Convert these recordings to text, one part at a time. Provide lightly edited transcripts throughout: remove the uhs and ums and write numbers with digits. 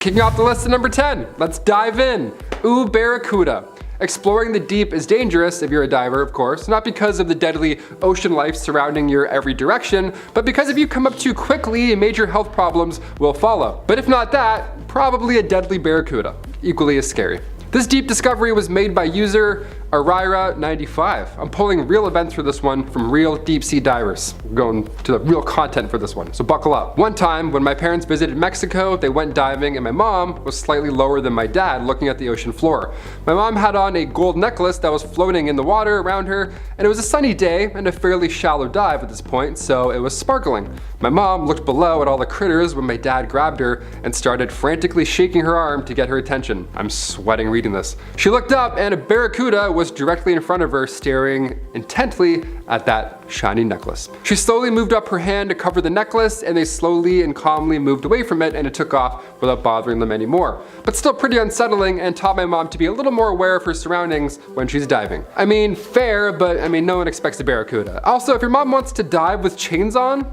Kicking off the list at number 10, let's dive in. Ooh, barracuda. Exploring the deep is dangerous if you're a diver, of course, not because of the deadly ocean life surrounding your every direction, but because if you come up too quickly, major health problems will follow. But if not that, probably a deadly barracuda, equally as scary. This deep discovery was made by user Arira95. I'm pulling real events for this one from real deep sea divers. We're going to the real content for this one, so buckle up. One time when my parents visited Mexico, they went diving and my mom was slightly lower than my dad looking at the ocean floor. My mom had on a gold necklace that was floating in the water around her, and it was a sunny day and a fairly shallow dive at this point, so it was sparkling. My mom looked below at all the critters when my dad grabbed her and started frantically shaking her arm to get her attention. I'm sweating reading this. She looked up and a barracuda was directly in front of her, staring intently at that shiny necklace. She slowly moved up her hand to cover the necklace, and they slowly and calmly moved away from it, and it took off without bothering them anymore. But still pretty unsettling, and taught my mom to be a little more aware of her surroundings when she's diving. I mean, fair, but I mean, no one expects a barracuda. Also, if your mom wants to dive with chains on,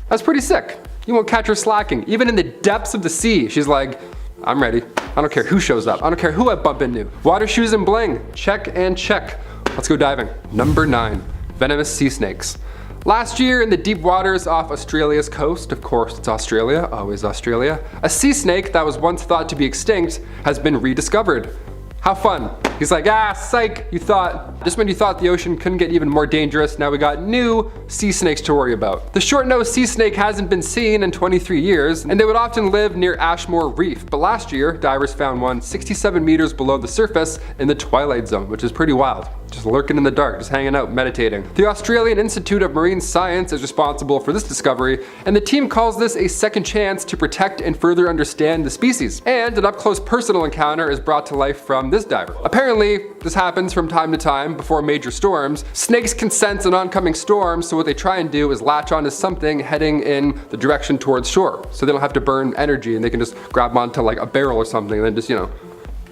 that's pretty sick. You won't catch her slacking. Even in the depths of the sea, she's like, I'm ready. I don't care who shows up. I don't care who I bump into. Water shoes and bling. Check and check. Let's go diving. Number 9, venomous sea snakes. Last year in the deep waters off Australia's coast, of course it's Australia, always Australia, a sea snake that was once thought to be extinct has been rediscovered. How fun. He's like, psych, you thought. Just when you thought the ocean couldn't get even more dangerous, now we got new sea snakes to worry about. The short-nosed sea snake hasn't been seen in 23 years, and they would often live near Ashmore Reef. But last year, divers found one 67 meters below the surface in the twilight zone, which is pretty wild. Just lurking in the dark, just hanging out, meditating. The Australian Institute of Marine Science is responsible for this discovery, and the team calls this a second chance to protect and further understand the species. And an up-close personal encounter is brought to life from this diver. Apparently, this happens from time to time before major storms. Snakes can sense an oncoming storm, so what they try and do is latch onto something heading in the direction towards shore, so they don't have to burn energy and they can just grab onto like a barrel or something and then just,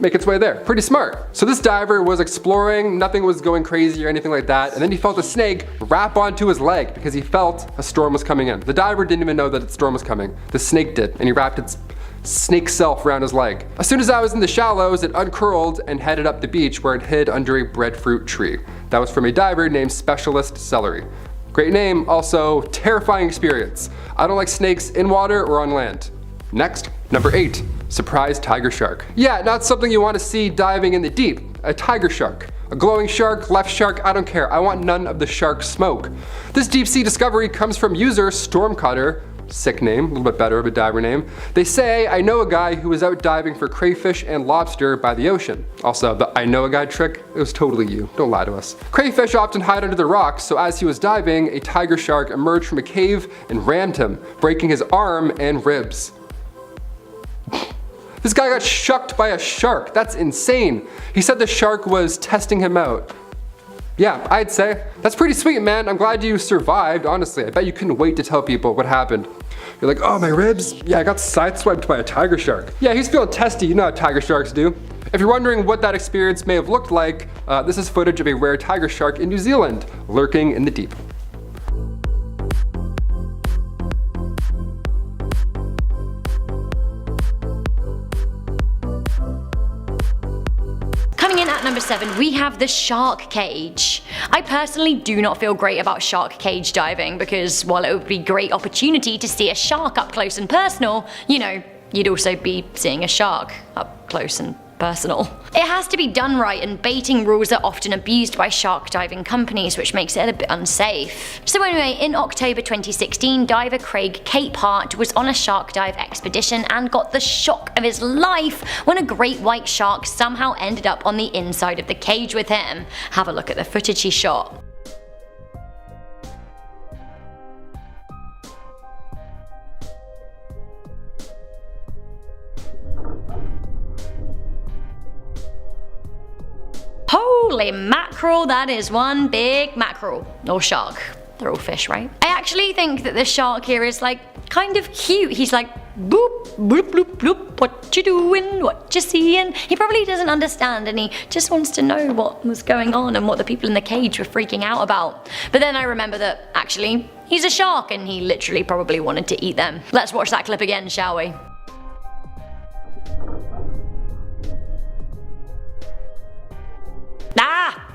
make its way there. Pretty smart. So this diver was exploring, nothing was going crazy or anything like that, and then he felt a snake wrap onto his leg because he felt a storm was coming in. The diver didn't even know that a storm was coming. The snake did, and he wrapped its snake self around his leg. As soon as I was in the shallows, it uncurled and headed up the beach where it hid under a breadfruit tree. That was from a diver named Specialist Celery. Great name, also terrifying experience. I don't like snakes in water or on land. Next, number 8. Surprise tiger shark. Yeah, not something you want to see diving in the deep. A tiger shark. A glowing shark, left shark, I don't care. I want none of the shark smoke. This deep sea discovery comes from user Stormcutter. Sick name, a little bit better of a diver name. They say, I know a guy who was out diving for crayfish and lobster by the ocean. Also, the I know a guy trick, it was totally you. Don't lie to us. Crayfish often hide under the rocks, so as he was diving, a tiger shark emerged from a cave and rammed him, breaking his arm and ribs. This guy got shucked by a shark. That's insane. He said the shark was testing him out. Yeah, I'd say. That's pretty sweet, man. I'm glad you survived, honestly. I bet you couldn't wait to tell people what happened. You're like, oh, my ribs? Yeah, I got sideswiped by a tiger shark. Yeah, he's feeling testy. You know how tiger sharks do. If you're wondering what that experience may have looked like, this is footage of a rare tiger shark in New Zealand, lurking in the deep. At number 7, we have the shark cage. I personally do not feel great about shark cage diving because while it would be a great opportunity to see a shark up close and personal, you'd also be seeing a shark up close and personal. It has to be done right, and baiting rules are often abused by shark diving companies, which makes it a bit unsafe. So anyway, in October 2016, diver Craig Capehart was on a shark dive expedition and got the shock of his life when a great white shark somehow ended up on the inside of the cage with him. Have a look at the footage he shot. Holy mackerel, that is one big mackerel. Or shark. They're all fish, right? I actually think that the shark here is like kind of cute. He's like, boop, bloop, bloop, bloop, what you doing, what you seeing? He probably doesn't understand and he just wants to know what was going on and what the people in the cage were freaking out about. But then I remember that actually, he's a shark and he literally probably wanted to eat them. Let's watch that clip again, shall we?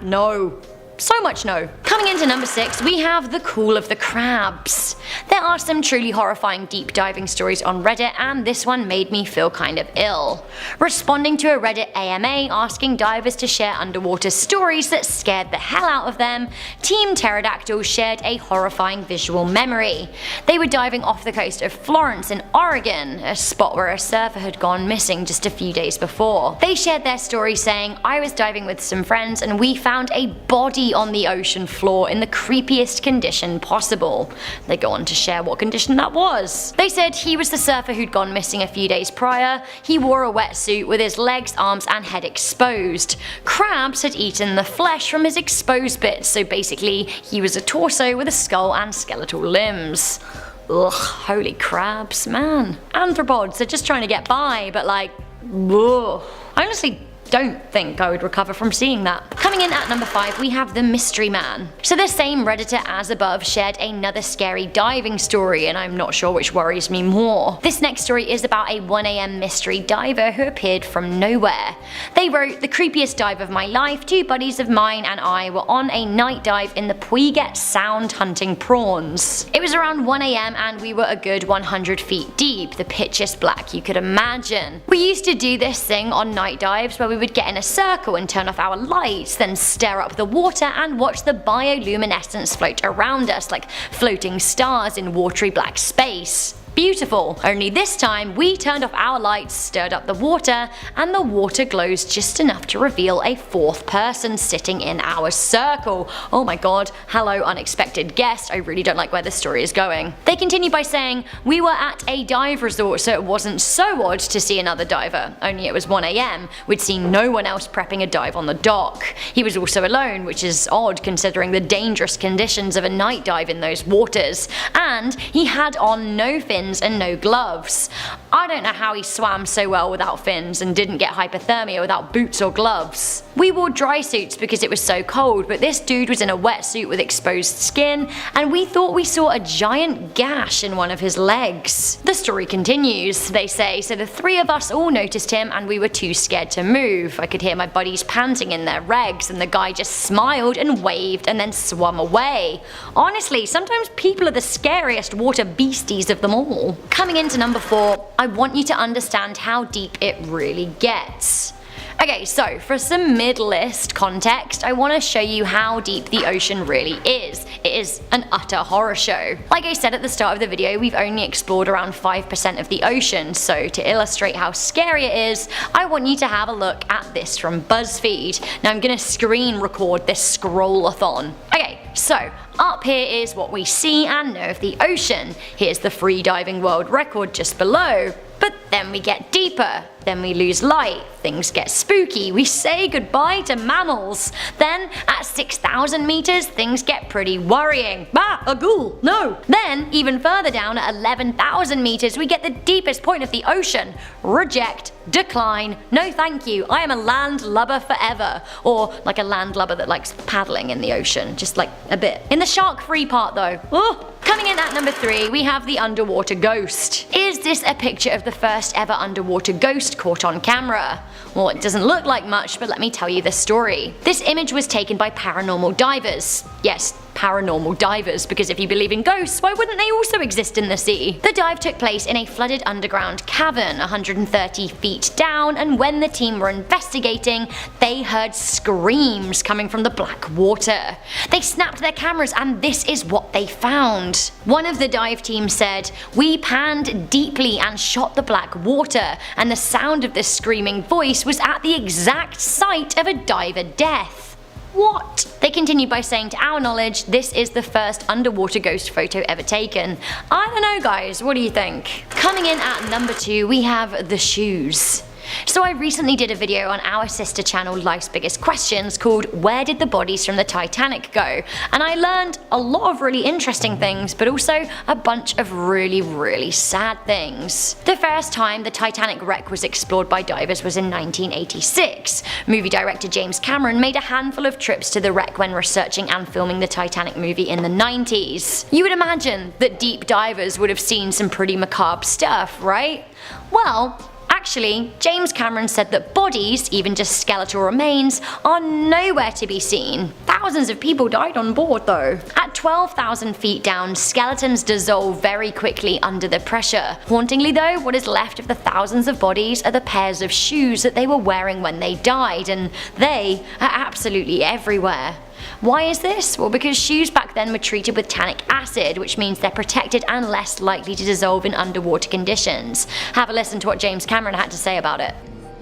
No. So much no. Coming into number 6, we have the Call of the Crabs. There are some truly horrifying deep diving stories on Reddit, and this one made me feel kind of ill. Responding to a Reddit AMA asking divers to share underwater stories that scared the hell out of them, Team Pterodactyl shared a horrifying visual memory. They were diving off the coast of Florence in Oregon, a spot where a surfer had gone missing just a few days before. They shared their story saying, "I was diving with some friends and we found a body on the ocean floor in the creepiest condition possible." They go on to share what condition that was. They said he was the surfer who'd gone missing a few days prior. He wore a wetsuit with his legs, arms and head exposed. Crabs had eaten the flesh from his exposed bits, so basically he was a torso with a skull and skeletal limbs. Ugh, holy crabs, man. Arthropods, they're just trying to get by, but like, ugh. I honestly don't think I would recover from seeing that. Coming in at number 5, we have the Mystery Man. So the same Redditor as above shared another scary diving story, and I'm not sure which worries me more. This next story is about a 1 AM mystery diver who appeared from nowhere. They wrote, "The creepiest dive of my life, 2 buddies of mine and I were on a night dive in the Puget Sound hunting prawns. It was around 1 AM and we were a good 100 feet deep, the pitchiest black you could imagine. We used to do this thing on night dives where we would get in a circle and turn off our lights, then stare up the water and watch the bioluminescence float around us like floating stars in watery black space. Beautiful. Only this time we turned off our lights, stirred up the water, and the water glows just enough to reveal a 4th person sitting in our circle. Oh my god, hello unexpected guest, I really don't like where this story is going." They continue by saying, "We were at a dive resort so it wasn't so odd to see another diver, only it was 1 AM, we'd seen no one else prepping a dive on the dock. He was also alone, which is odd considering the dangerous conditions of a night dive in those waters, and he had on no fins and no gloves. I don't know how he swam so well without fins and didn't get hypothermia without boots or gloves. We wore dry suits because it was so cold, but this dude was in a wetsuit with exposed skin, and we thought we saw a giant gash in one of his legs." The story continues. They say, "So the 3 of us all noticed him and we were too scared to move. I could hear my buddies panting in their regs and the guy just smiled and waved and then swam away. Honestly, sometimes people are the scariest water beasties of them all." Coming into number 4, I want you to understand how deep it really gets. Okay, so for some mid-list context, I want to show you how deep the ocean really is. It is an utter horror show. Like I said at the start of the video, we've only explored around 5% of the ocean, so to illustrate how scary it is, I want you to have a look at this from BuzzFeed. Now I'm gonna screen record this scroll-a-thon. Okay, so up here is what we see and know of the ocean. Here's the free diving world record just below. But then we get deeper, then we lose light, things get spooky, we say goodbye to mammals. Then at 6,000 meters things get pretty worrying. Ah, a ghoul, no! Then even further down at 11,000 meters we get the deepest point of the ocean. Reject, decline, no thank you, I am a landlubber forever. Or like a landlubber that likes paddling in the ocean, just like a bit. In the shark-free part though. Oh. Coming in at number 3, we have the underwater ghost. Is this a picture of the first ever underwater ghost caught on camera? Well, it doesn't look like much, but let me tell you the story. This image was taken by paranormal divers. Yes, paranormal divers, because if you believe in ghosts, why wouldn't they also exist in the sea? The dive took place in a flooded underground cavern 130 feet down, and when the team were investigating, they heard screams coming from the black water. They snapped their cameras and this is what they found. One of the dive team said, "We panned deeply and shot the black water, and the sound of this screaming voice was at the exact site of a diver death." What? They continued by saying, "To our knowledge, this is the first underwater ghost photo ever taken." I don't know guys, what do you think? Coming in at number 2, we have the shoes. So I recently did a video on our sister channel Life's Biggest Questions called "Where did the bodies from the Titanic go?" And I learned a lot of really interesting things, but also a bunch of really sad things. The first time the Titanic wreck was explored by divers was in 1986. Movie director James Cameron made a handful of trips to the wreck when researching and filming the Titanic movie in the 90s. You would imagine that deep divers would have seen some pretty macabre stuff, right? Well, Actually, James Cameron said that bodies, even just skeletal remains, are nowhere to be seen. Thousands of people died on board though. At 12,000 feet down, skeletons dissolve very quickly under the pressure. Hauntingly though, what is left of the thousands of bodies are the pairs of shoes that they were wearing when they died, and they are absolutely everywhere. Why is this? Well, because shoes back then were treated with tannic acid, which means they're protected and less likely to dissolve in underwater conditions. Have a listen to what James Cameron had to say about it.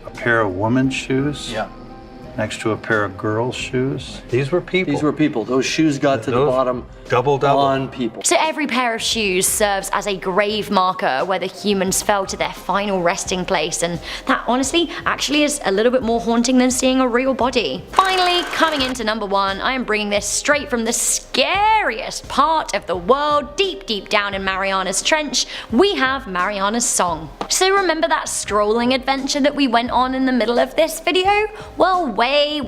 A pair of women's shoes? Yeah. Next to a pair of girls' shoes? These were people. These were people. Those shoes got to the bottom double. on people. So every pair of shoes serves as a grave marker where the humans fell to their final resting place, and that honestly actually is a little bit more haunting than seeing a real body. Finally, coming into number 1, I am bringing this straight from the scariest part of the world, deep down in Mariana's Trench. We have Mariana's Song. So remember that scrolling adventure that we went on in the middle of this video? Well, way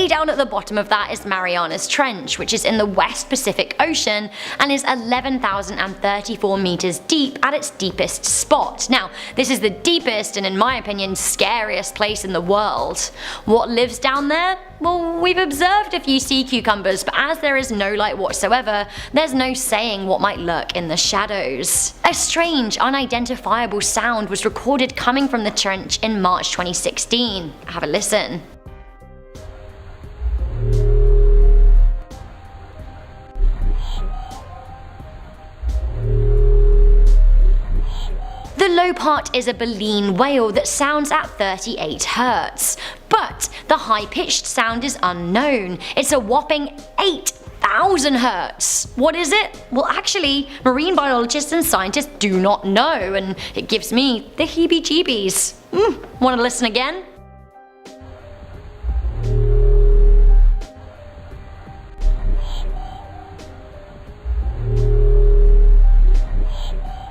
down at the bottom of that is Mariana's Trench, which is in the West Pacific Ocean and is 11,034 meters deep at its deepest spot. Now, this is the deepest and, in my opinion, scariest place in the world. What lives down there? Well, we've observed a few sea cucumbers, but as there is no light whatsoever, there's no saying what might lurk in the shadows. A strange, unidentifiable sound was recorded coming from the trench in March 2016. Have a listen. The low part is a baleen wail that sounds at 38 Hz, but the high-pitched sound is unknown. It's a whopping 8,000 Hz. What is it? Well, actually, marine biologists and scientists do not know, and it gives me the heebie-jeebies. Wanna listen again?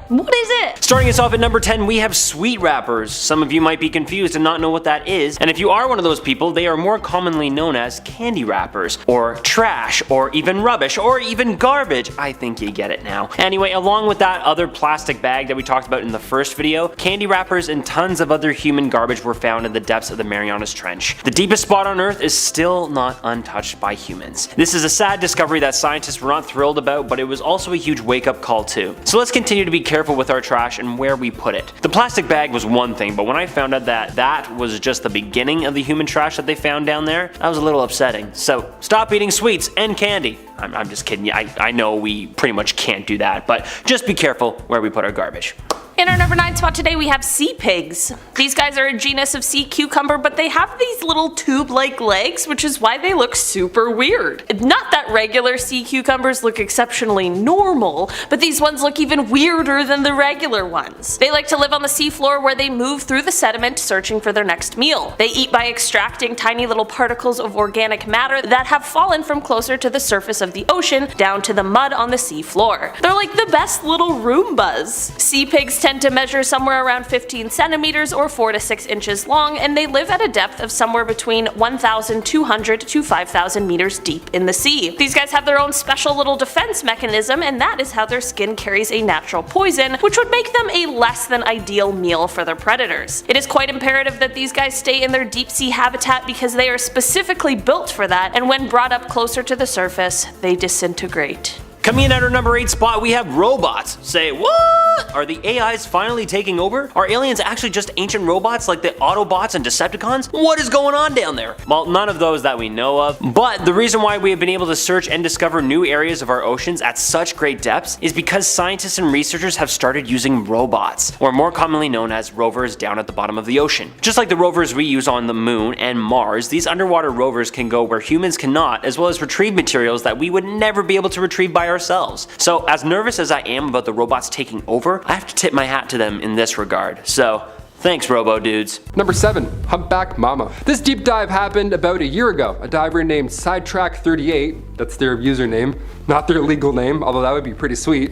What is it? Starting us off at number 10, we have sweet wrappers. Some of you might be confused and not know what that is, and if you are one of those people, they are more commonly known as candy wrappers, or trash, or even rubbish, or even garbage. I think you get it now. Anyway, along with that other plastic bag that we talked about in the first video, candy wrappers and tons of other human garbage were found in the depths of the Marianas Trench. The deepest spot on Earth is still not untouched by humans. This is a sad discovery that scientists were not thrilled about, but it was also a huge wake-up call too. So let's continue to be careful with our trash and where we put it. The plastic bag was one thing, but when I found out that that was just the beginning of the human trash that they found down there, that was a little upsetting. So stop eating sweets and candy. I'm just kidding. I know we pretty much can't do that, but just be careful where we put our garbage. In our number 9 spot today, we have sea pigs. These guys are a genus of sea cucumber, but they have these little tube-like legs, which is why they look super weird. Not that regular sea cucumbers look exceptionally normal, but these ones look even weirder than the regular ones. They like to live on the seafloor where they move through the sediment searching for their next meal. They eat by extracting tiny little particles of organic matter that have fallen from closer to the surface of the ocean down to the mud on the seafloor. They're like the best little Roombas. Sea pigs tend to measure somewhere around 15 centimeters or 4 to 6 inches long, and they live at a depth of somewhere between 1,200 to 5,000 meters deep in the sea. These guys have their own special little defense mechanism, and that is how their skin carries a natural poison, which would make them a less than ideal meal for their predators. It is quite imperative that these guys stay in their deep sea habitat because they are specifically built for that, and when brought up closer to the surface, they disintegrate. Coming in at our number 8 spot, we have robots. Say, what? Are the AIs finally taking over? Are aliens actually just ancient robots like the Autobots and Decepticons? What is going on down there? Well, none of those that we know of, but the reason why we have been able to search and discover new areas of our oceans at such great depths is because scientists and researchers have started using robots, or more commonly known as rovers down at the bottom of the ocean. Just like the rovers we use on the moon and Mars, these underwater rovers can go where humans cannot, as well as retrieve materials that we would never be able to retrieve by ourselves. So as nervous as I am about the robots taking over, I have to tip my hat to them in this regard. So thanks, robo dudes. Number 7, Humpback Mama. This deep dive happened about a year ago. A diver named Sidetrack38, that's their username, not their legal name, although that would be pretty sweet.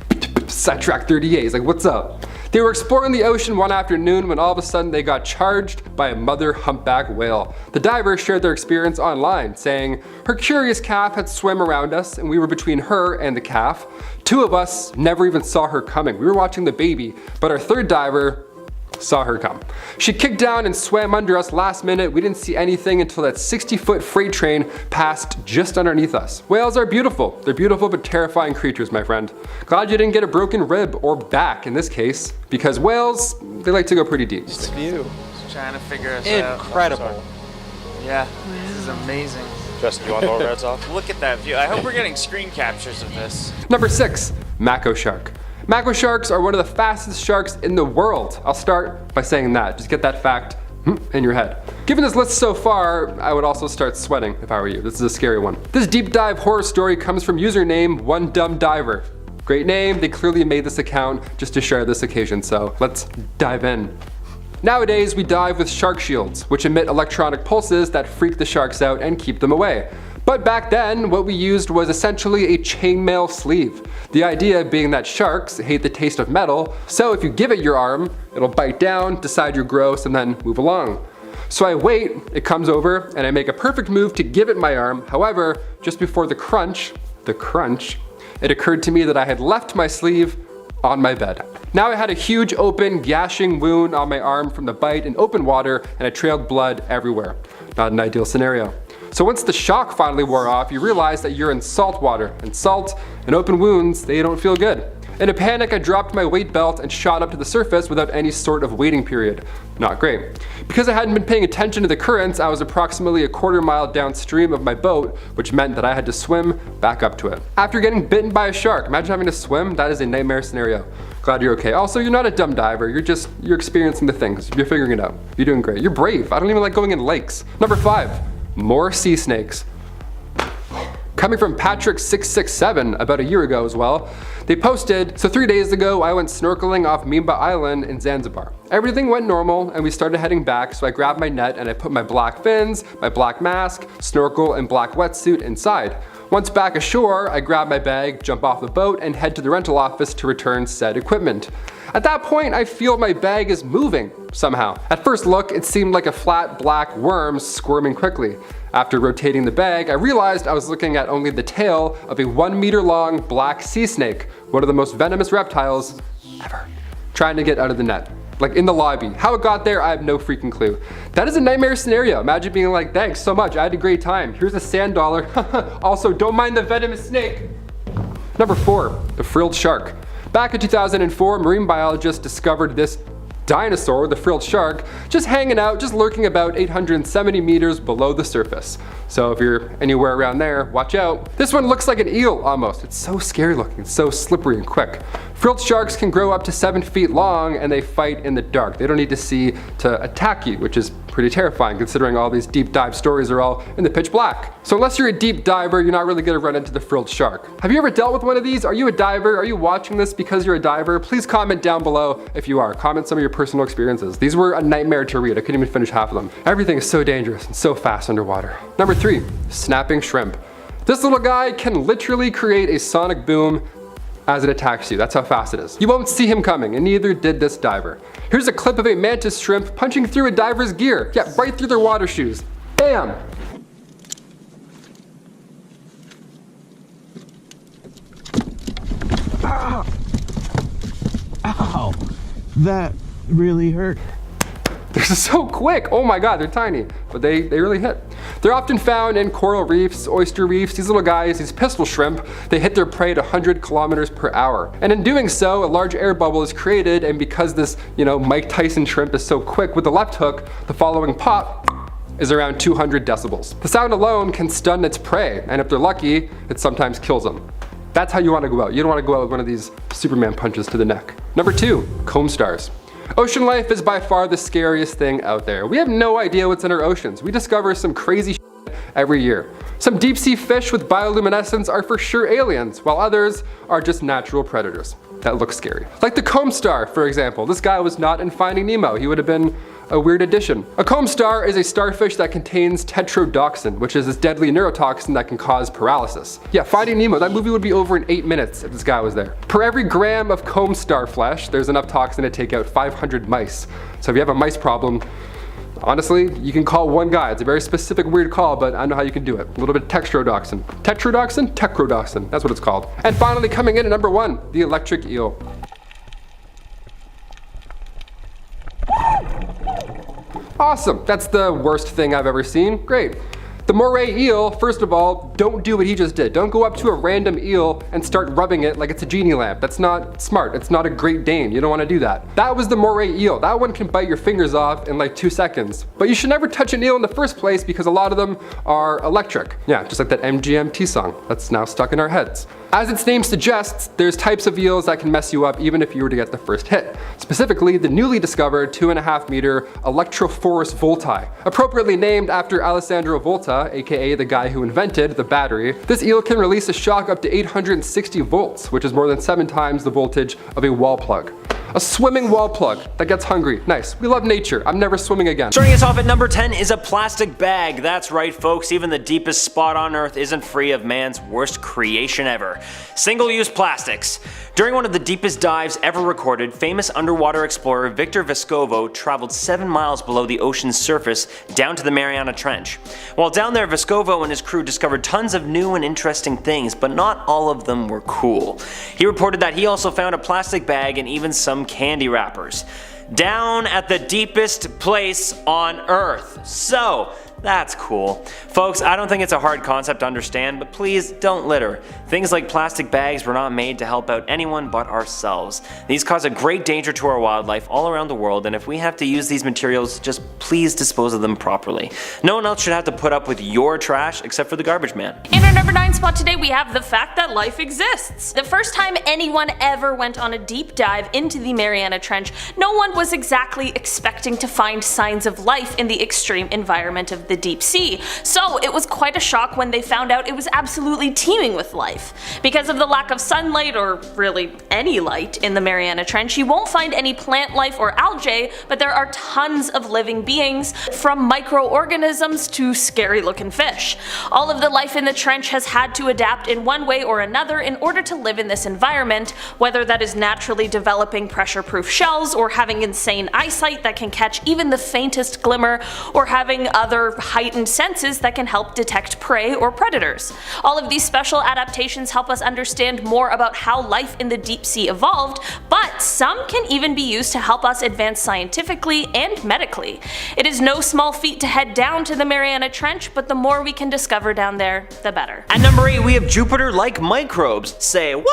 Sidetrack38, he's like, what's up? They were exploring the ocean one afternoon when all of a sudden they got charged by a mother humpback whale. The divers shared their experience online, saying, her curious calf had swum around us and we were between her and the calf. Two of us never even saw her coming. We were watching the baby, but our third diver saw her come. She kicked down and swam under us last minute. We didn't see anything until that 60-foot freight train passed just underneath us. Whales are beautiful. They're beautiful but terrifying creatures, my friend. Glad you didn't get a broken rib or back in this case, because whales, they like to go pretty deep. This view. Just trying to figure us out. Incredible. Yeah, this is amazing. Justin, you want to lower Reds off? Look at that view. I hope we're getting screen captures of this. Number 6, mako shark. Mako sharks are one of the fastest sharks in the world. I'll start by saying that. Just get that fact in your head. Given this list so far, I would also start sweating if I were you. This is a scary one. This deep dive horror story comes from username One Dumb Diver. Great name. They clearly made this account just to share this occasion, so let's dive in. Nowadays, we dive with shark shields, which emit electronic pulses that freak the sharks out and keep them away. But back then, what we used was essentially a chainmail sleeve. The idea being that sharks hate the taste of metal, so if you give it your arm, it'll bite down, decide you're gross, and then move along. So I wait, it comes over, and I make a perfect move to give it my arm. However, just before the crunch, it occurred to me that I had left my sleeve on my bed. Now I had a huge open, gashing wound on my arm from the bite in open water, and it trailed blood everywhere. Not an ideal scenario. So once the shock finally wore off, you realize that you're in salt water, and salt and open wounds, they don't feel good. In a panic, I dropped my weight belt and shot up to the surface without any sort of waiting period. Not great. Because I hadn't been paying attention to the currents, I was approximately a quarter mile downstream of my boat, which meant that I had to swim back up to it. After getting bitten by a shark, imagine having to swim, that is a nightmare scenario. Glad you're okay. Also, you're not a dumb diver, you're experiencing the things, you're figuring it out. You're doing great. You're brave. I don't even like going in lakes. Number 5, more sea snakes. Coming from Patrick667 about a year ago as well, they posted, so 3 days ago I went snorkeling off Mimba Island in Zanzibar. Everything went normal and we started heading back, so I grabbed my net and I put my black fins, my black mask, snorkel, and black wetsuit inside. Once back ashore, I grab my bag, jump off the boat, and head to the rental office to return said equipment. At that point, I feel my bag is moving somehow. At first look, it seemed like a flat black worm squirming quickly. After rotating the bag, I realized I was looking at only the tail of a 1 meter long black sea snake, one of the most venomous reptiles ever, trying to get out of the net. Like in the lobby. How it got there, I have no freaking clue. That is a nightmare scenario. Imagine being like, thanks so much, I had a great time. Here's a sand dollar. Also, don't mind the venomous snake. Number 4, the frilled shark. Back in 2004, marine biologists discovered this dinosaur, the frilled shark, just hanging out, just lurking about 870 meters below the surface. So if you're anywhere around there, watch out. This one looks like an eel almost. It's so scary looking, it's so slippery and quick. Frilled sharks can grow up to 7 feet long and they fight in the dark. They don't need to see to attack you, which is pretty terrifying considering all these deep dive stories are all in the pitch black. So unless you're a deep diver, you're not really gonna run into the frilled shark. Have you ever dealt with one of these? Are you a diver? Are you watching this because you're a diver? Please comment down below if you are. Comment some of your personal experiences. These were a nightmare to read. I couldn't even finish half of them. Everything is so dangerous and so fast underwater. Number 3, snapping shrimp. This little guy can literally create a sonic boom as it attacks you. That's how fast it is. You won't see him coming, and neither did this diver. Here's a clip of a mantis shrimp punching through a diver's gear. Yeah, right through their water shoes. Bam! Ow! That really hurt. They're so quick. Oh my god, they're tiny, but they really hit. They're often found in coral reefs, oyster reefs. These little guys, these pistol shrimp, they hit their prey at 100 kilometers per hour. And in doing so, a large air bubble is created, and because this, Mike Tyson shrimp is so quick with the left hook, the following pop is around 200 decibels. The sound alone can stun its prey, and if they're lucky, it sometimes kills them. That's how you want to go out. You don't want to go out with one of these Superman punches to the neck. Number 2, comb stars. Ocean life is by far the scariest thing out there. We have no idea what's in our oceans. We discover some crazy shit every year. Some deep sea fish with bioluminescence are for sure aliens, while others are just natural predators that look scary. Like the comb star, for example. This guy was not in Finding Nemo. He would have been a weird addition. A comb star is a starfish that contains tetrodotoxin, which is this deadly neurotoxin that can cause paralysis. Yeah, Finding Nemo, that movie would be over in 8 minutes if this guy was there. Per every gram of comb star flesh, there's enough toxin to take out 500 mice. So if you have a mice problem, honestly, you can call one guy. It's a very specific weird call, but I know how you can do it. A little bit of tetrodotoxin. Tetrodotoxin? Tetrodotoxin, that's what it's called. And finally, coming in at number 1, the electric eel. Awesome, that's the worst thing I've ever seen. Great. The moray eel, first of all, don't do what he just did. Don't go up to a random eel and start rubbing it like it's a genie lamp. That's not smart. It's not a Great Dane. You don't want to do that. That was the moray eel. That one can bite your fingers off in like 2 seconds. But you should never touch an eel in the first place because a lot of them are electric. Yeah, just like that MGMT song that's now stuck in our heads. As its name suggests, there's types of eels that can mess you up even if you were to get the first hit. Specifically, the newly discovered 2.5 meter Electrophorus volti, appropriately named after Alessandro Volta, aka the guy who invented the battery. This eel can release a shock up to 860 volts, which is more than 7 times the voltage of a wall plug. A swimming wall plug that gets hungry. Nice. We love nature. I'm never swimming again. Starting us off at number 10 is a plastic bag. That's right, folks. Even the deepest spot on Earth isn't free of man's worst creation ever. Single-use plastics. During one of the deepest dives ever recorded, famous underwater explorer Victor Vescovo traveled 7 miles below the ocean's surface down to the Mariana Trench. While down there, Vescovo and his crew discovered tons of new and interesting things, but not all of them were cool. He reported that he also found a plastic bag and even some candy wrappers. Down at the deepest place on Earth. So, that's cool. Folks, I don't think it's a hard concept to understand, but please don't litter. Things like plastic bags were not made to help out anyone but ourselves. These cause a great danger to our wildlife all around the world, and if we have to use these materials, just please dispose of them properly. No one else should have to put up with your trash except for the garbage man. In our number 9 spot today, we have the fact that life exists. The first time anyone ever went on a deep dive into the Mariana Trench, no one was exactly expecting to find signs of life in the extreme environment of the deep sea. So it was quite a shock when they found out it was absolutely teeming with life. Because of the lack of sunlight, or really any light, in the Mariana Trench, you won't find any plant life or algae, but there are tons of living beings, from microorganisms to scary looking fish. All of the life in the trench has had to adapt in one way or another in order to live in this environment, whether that is naturally developing pressure-proof shells, or having insane eyesight that can catch even the faintest glimmer, or having other heightened senses that can help detect prey or predators. All of these special adaptations help us understand more about how life in the deep sea evolved, but some can even be used to help us advance scientifically and medically. It is no small feat to head down to the Mariana Trench, but the more we can discover down there, the better. At number 8, we have Jupiter-like microbes. Say what?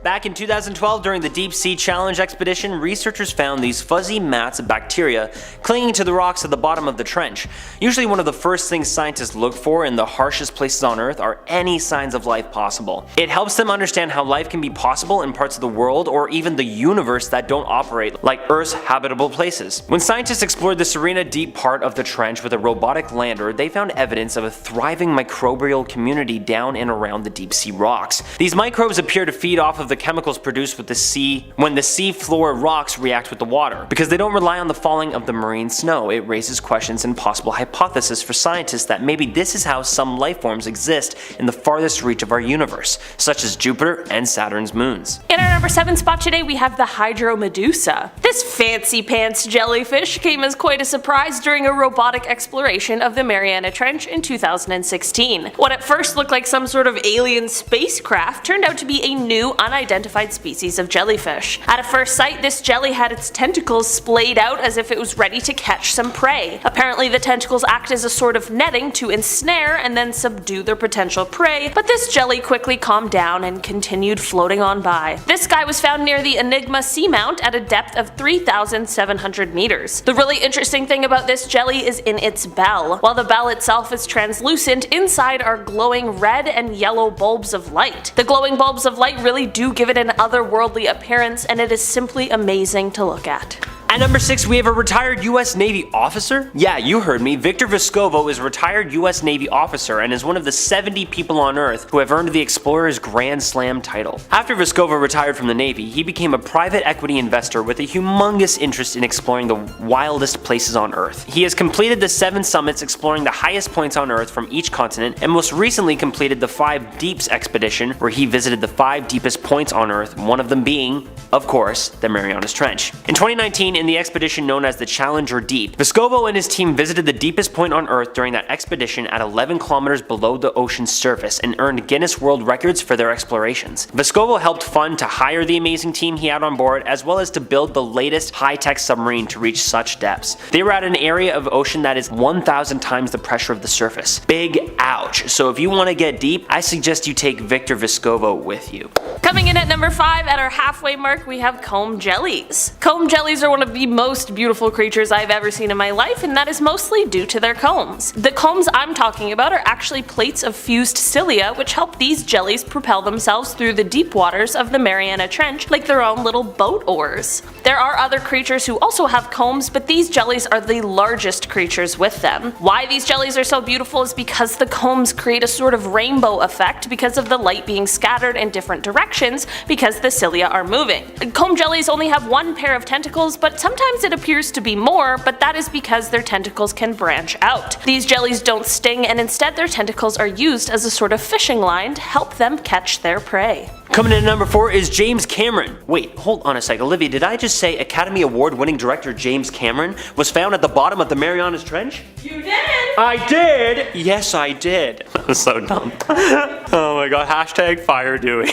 Back in 2012, during the Deep Sea Challenge expedition, researchers found these fuzzy mats of bacteria clinging to the rocks at the bottom of the trench. Usually one of the first things scientists look for in the harshest places on Earth are any signs of life possible. It helps them understand how life can be possible in parts of the world or even the universe that don't operate like Earth's habitable places. When scientists explored the Serena deep part of the trench with a robotic lander, they found evidence of a thriving microbial community down and around the deep sea rocks. These microbes appear to feed off of the chemicals produced with the sea when the sea floor rocks react with the water. Because they don't rely on the falling of the marine snow, it raises questions and possible hypotheses for scientists that maybe this is how some life forms exist in the farthest reach of our universe, such as Jupiter and Saturn's moons. In our number 7 spot today, we have the Hydromedusa. This fancy pants jellyfish came as quite a surprise during a robotic exploration of the Mariana Trench in 2016. What at first looked like some sort of alien spacecraft turned out to be a new unidentified species of jellyfish. At a first sight, this jelly had its tentacles splayed out as if it was ready to catch some prey. Apparently the tentacles act as a sort of netting to ensnare and then subdue their potential prey, but this jelly quickly calmed down and continued floating on by. This guy was found near the Enigma seamount at a depth of 3,700 meters. The really interesting thing about this jelly is in its bell. While the bell itself is translucent, inside are glowing red and yellow bulbs of light. The glowing bulbs of light really do give it an otherworldly appearance, and it is simply amazing to look at. At number 6, we have a retired US Navy officer? Yeah, you heard me. Victor Vescovo is a retired US Navy officer and is one of the 70 people on Earth who have earned the Explorer's Grand Slam title. After Vescovo retired from the Navy, he became a private equity investor with a humongous interest in exploring the wildest places on Earth. He has completed the 7 summits exploring the highest points on Earth from each continent, and most recently completed the 5 Deeps expedition, where he visited the 5 deepest points on Earth, one of them being, of course, the Marianas Trench. In 2019, in the expedition known as the Challenger Deep. Vescovo and his team visited the deepest point on Earth during that expedition at 11 kilometers below the ocean's surface and earned Guinness World Records for their explorations. Vescovo helped fund to hire the amazing team he had on board, as well as to build the latest high-tech submarine to reach such depths. They were at an area of ocean that is 1,000 times the pressure of the surface. Big ouch. So if you want to get deep, I suggest you take Victor Vescovo with you. Coming in at number 5 at our halfway mark, we have comb jellies. Comb jellies are one of the most beautiful creatures I've ever seen in my life, and that is mostly due to their combs. The combs I'm talking about are actually plates of fused cilia, which help these jellies propel themselves through the deep waters of the Mariana Trench like their own little boat oars. There are other creatures who also have combs, but these jellies are the largest creatures with them. Why these jellies are so beautiful is because the combs create a sort of rainbow effect because of the light being scattered in different directions because the cilia are moving. Comb jellies only have one pair of tentacles, but sometimes it appears to be more, but that is because their tentacles can branch out. These jellies don't sting, and instead their tentacles are used as a sort of fishing line to help them catch their prey. Coming in at number 4 is James Cameron. Wait, hold on a sec. Olivia, did I just say Academy Award winning director James Cameron was found at the bottom of the Marianas Trench? You did! I did! Yes, I did. That was so dumb. Oh my god, hashtag fire Dewey.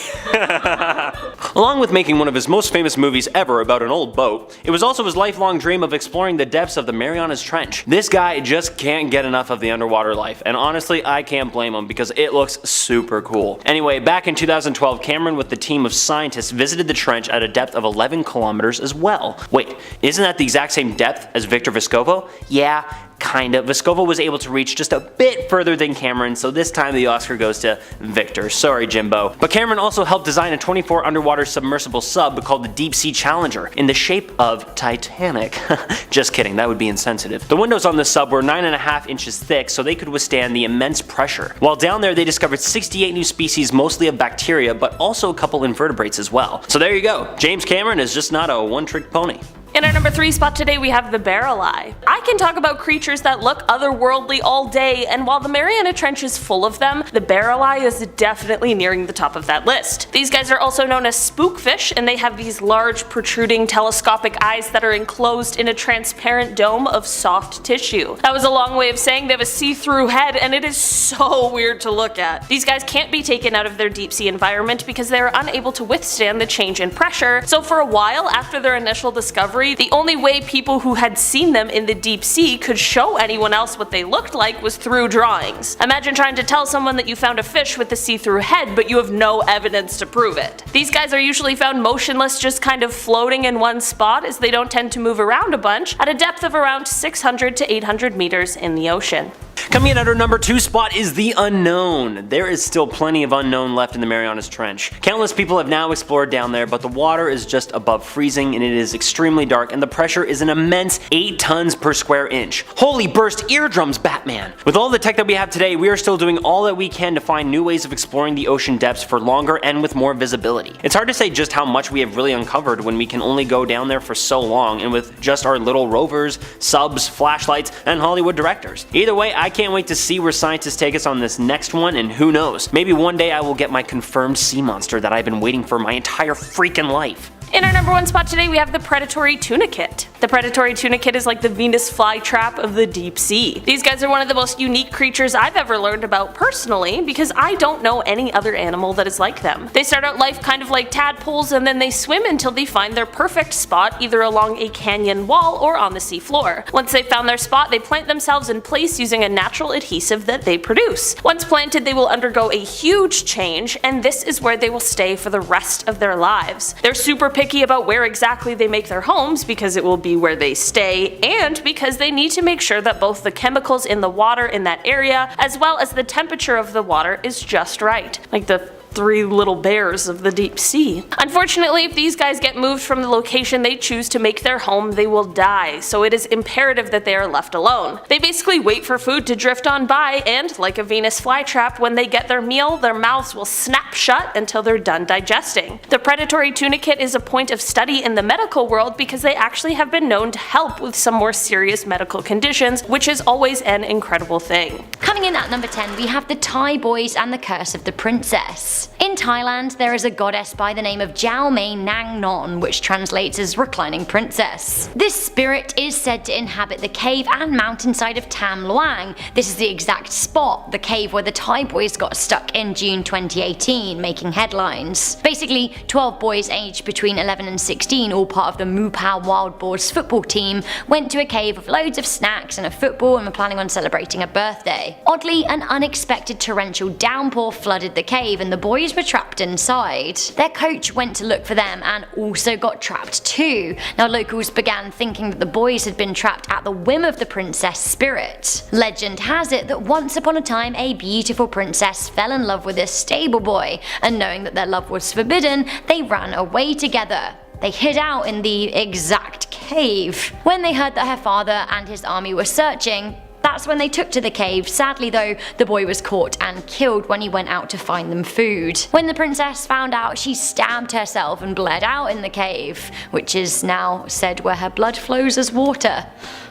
Along with making one of his most famous movies ever about an old boat, it was also his lifelong dream of exploring the depths of the Marianas Trench. This guy just can't get enough of the underwater life, and honestly, I can't blame him because it looks super cool. Anyway, back in 2012, Cameron with the team of scientists visited the trench at a depth of 11 kilometers as well. Wait, isn't that the exact same depth as Victor Vescovo? Yeah, kinda. Vescovo was able to reach just a bit further than Cameron, so this time the Oscar goes to Victor. Sorry, Jimbo. But Cameron also helped design a 24 underwater submersible sub called the Deep Sea Challenger in the shape of Titanic. Just kidding, that would be insensitive. The windows on the sub were 9.5 inches thick, so they could withstand the immense pressure. While down there, they discovered 68 new species, mostly of bacteria, but also a couple invertebrates as well. So there you go. James Cameron is just not a one-trick pony. In our number 3 spot today, we have the barrel eye. I can talk about creatures that look otherworldly all day, and while the Mariana Trench is full of them, the barrel eye is definitely nearing the top of that list. These guys are also known as spookfish, and they have these large, protruding, telescopic eyes that are enclosed in a transparent dome of soft tissue. That was a long way of saying they have a see-through head, and it is so weird to look at. These guys can't be taken out of their deep sea environment because they are unable to withstand the change in pressure, so for a while after their initial discovery, the only way people who had seen them in the deep sea could show anyone else what they looked like was through drawings. Imagine trying to tell someone that you found a fish with a see-through head, but you have no evidence to prove it. These guys are usually found motionless, just kind of floating in one spot, as they don't tend to move around a bunch, at a depth of around 600 to 800 meters in the ocean. Coming in at our number 2 spot is the unknown. There is still plenty of unknown left in the Marianas Trench. Countless people have now explored down there, but the water is just above freezing and it is extremely dark, and the pressure is an immense 8 tons per square inch. Holy burst eardrums, Batman! With all the tech that we have today, we are still doing all that we can to find new ways of exploring the ocean depths for longer and with more visibility. It's hard to say just how much we have really uncovered when we can only go down there for so long and with just our little rovers, subs, flashlights, and Hollywood directors. Either way, I can't wait to see where scientists take us on this next one, and who knows, maybe one day I will get my confirmed sea monster that I've been waiting for my entire freaking life. In our number 1 spot today, we have the predatory tunicate. The predatory tunicate is like the Venus flytrap of the deep sea. These guys are one of the most unique creatures I've ever learned about personally, because I don't know any other animal that is like them. They start out life kind of like tadpoles, and then they swim until they find their perfect spot, either along a canyon wall or on the sea floor. Once they've found their spot, they plant themselves in place using a natural adhesive that they produce. Once planted, they will undergo a huge change, and this is where they will stay for the rest of their lives. They're super picky about where exactly they make their homes because it will be where they stay, and because they need to make sure that both the chemicals in the water in that area as well as the temperature of the water is just right. Like the 3 little bears of the deep sea. Unfortunately, if these guys get moved from the location they choose to make their home, they will die, so it is imperative that they are left alone. They basically wait for food to drift on by, and like a Venus flytrap, when they get their meal, their mouths will snap shut until they're done digesting. The predatory tunicate is a point of study in the medical world because they actually have been known to help with some more serious medical conditions, which is always an incredible thing. Coming in at number 10, we have the Thai boys and the curse of the princess. In Thailand, there is a goddess by the name of Jiao Mei Nang Non, which translates as reclining princess. This spirit is said to inhabit the cave and mountainside of Tam Luang. This is the exact spot, the cave where the Thai boys got stuck in June 2018, making headlines. Basically, 12 boys aged between 11 and 16, all part of the Mupao Wild Boars football team, went to a cave with loads of snacks and a football and were planning on celebrating a birthday. Oddly, an unexpected torrential downpour flooded the cave and the boys were trapped inside. Their coach went to look for them and also got trapped too. Now locals began thinking that the boys had been trapped at the whim of the princess spirit. Legend has it that once upon a time a beautiful princess fell in love with a stable boy, and knowing that their love was forbidden, they ran away together. They hid out in the exact cave. When they heard that her father and his army were searching, that's when they took to the cave. Sadly though, the boy was caught and killed when he went out to find them food. When the princess found out, she stabbed herself and bled out in the cave, which is now said where her blood flows as water.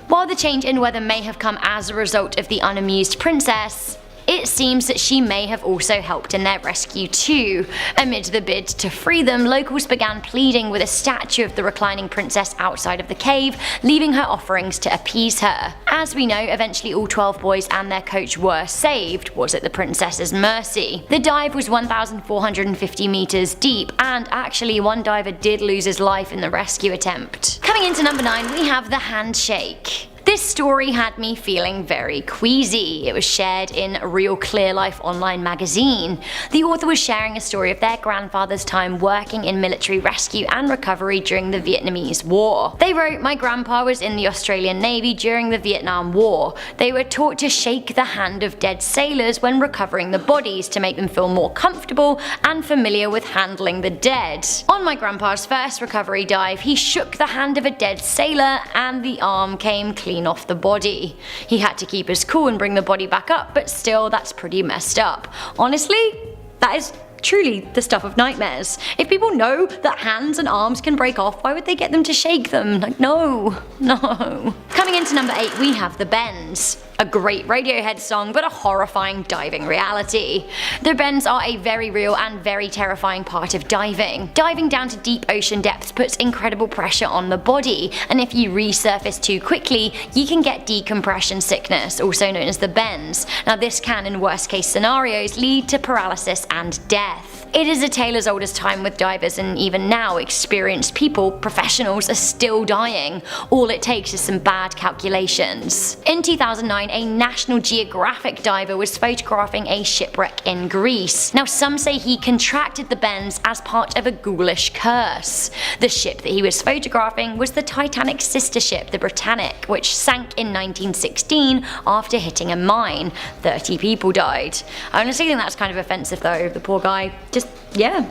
While the change in weather may have come as a result of the unamused princess, it seems that she may have also helped in their rescue too. Amid the bid to free them, locals began pleading with a statue of the reclining princess outside of the cave, leaving her offerings to appease her. As we know, eventually all 12 boys and their coach were saved. Was it the princess's mercy? The dive was 1,450 meters deep, and actually one diver did lose his life in the rescue attempt. Coming into number 9, we have the handshake. This story had me feeling very queasy. It was shared in Real Clear Life online magazine. The author was sharing a story of their grandfather's time working in military rescue and recovery during the Vietnamese War. They wrote, "My grandpa was in the Australian Navy during the Vietnam War. They were taught to shake the hand of dead sailors when recovering the bodies to make them feel more comfortable and familiar with handling the dead. On my grandpa's first recovery dive, he shook the hand of a dead sailor and the arm came clean off the body. He had to keep his cool and bring the body back up, but still that's pretty messed up. Honestly, that is truly the stuff of nightmares. If people know that hands and arms can break off, why would they get them to shake them? Like, no. Coming into number 8, we have The Bends. A great Radiohead song, but a horrifying diving reality. The bends are a very real and very terrifying part of diving. Diving down to deep ocean depths puts incredible pressure on the body, and if you resurface too quickly, you can get decompression sickness, also known as the bends. Now this can, in worst case scenarios, lead to paralysis and death. It is a tale as old as time with divers, and even now experienced people, professionals, are still dying. All it takes is some bad calculations. In 2009, a National Geographic diver was photographing a shipwreck in Greece. Now some say he contracted the bends as part of a ghoulish curse. The ship that he was photographing was the Titanic's sister ship, the Britannic, which sank in 1916 after hitting a mine. 30 people died. I honestly think that's kind of offensive though. The poor guy just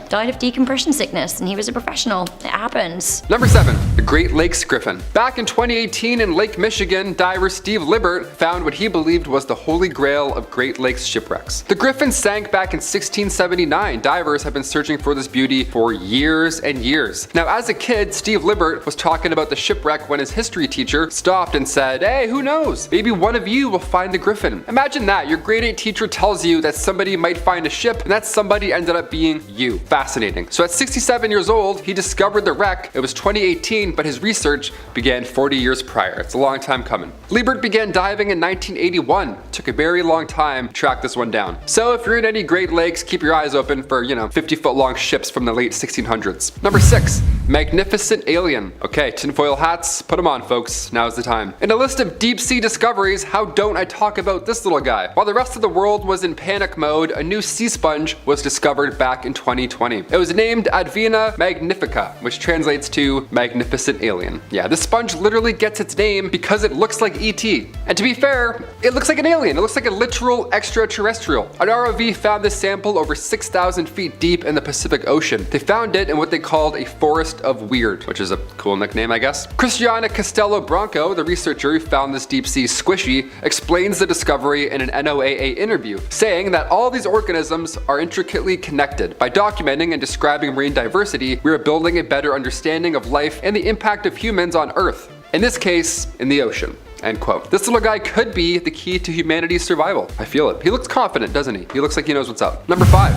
died of decompression sickness, and he was a professional. It happens. Number 7. The Great Lakes Griffin. Back in 2018 in Lake Michigan, diver Steve Libert found what he believed was the holy grail of Great Lakes shipwrecks. The Griffin sank back in 1679. Divers have been searching for this beauty for years and years. Now as a kid, Steve Libert was talking about the shipwreck when his history teacher stopped and said, "Hey, who knows? Maybe one of you will find the Griffin." Imagine that, your grade 8 teacher tells you that somebody might find a ship, and that somebody ended up being you. Fascinating. So at 67 years old, he discovered the wreck. It was 2018, but his research began 40 years prior. It's a long time coming. Libert began diving in 1981. It took a very long time to track this one down. So if you're in any Great Lakes, keep your eyes open for, 50-foot long ships from the late 1600s. Number 6. Magnificent Alien. Okay, tinfoil hats, put them on folks, now's the time. In a list of deep sea discoveries, how don't I talk about this little guy? While the rest of the world was in panic mode, a new sea sponge was discovered back in 2020. It was named Advena magnifica, which translates to magnificent alien. Yeah, this sponge literally gets its name because it looks like ET. And to be fair, it looks like an alien. It looks like a literal extraterrestrial. An ROV found this sample over 6,000 feet deep in the Pacific Ocean. They found it in what they called a forest of weird, which is a cool nickname, I guess. Cristiana Castello Branco, the researcher who found this deep sea squishy, explains the discovery in an NOAA interview, saying that all these organisms are intricately connected. By documenting and describing marine diversity, we are building a better understanding of life and the impact of humans on Earth. In this case, in the ocean. End quote. This little guy could be the key to humanity's survival. I feel it. He looks confident, doesn't he? He looks like he knows what's up. Number 5.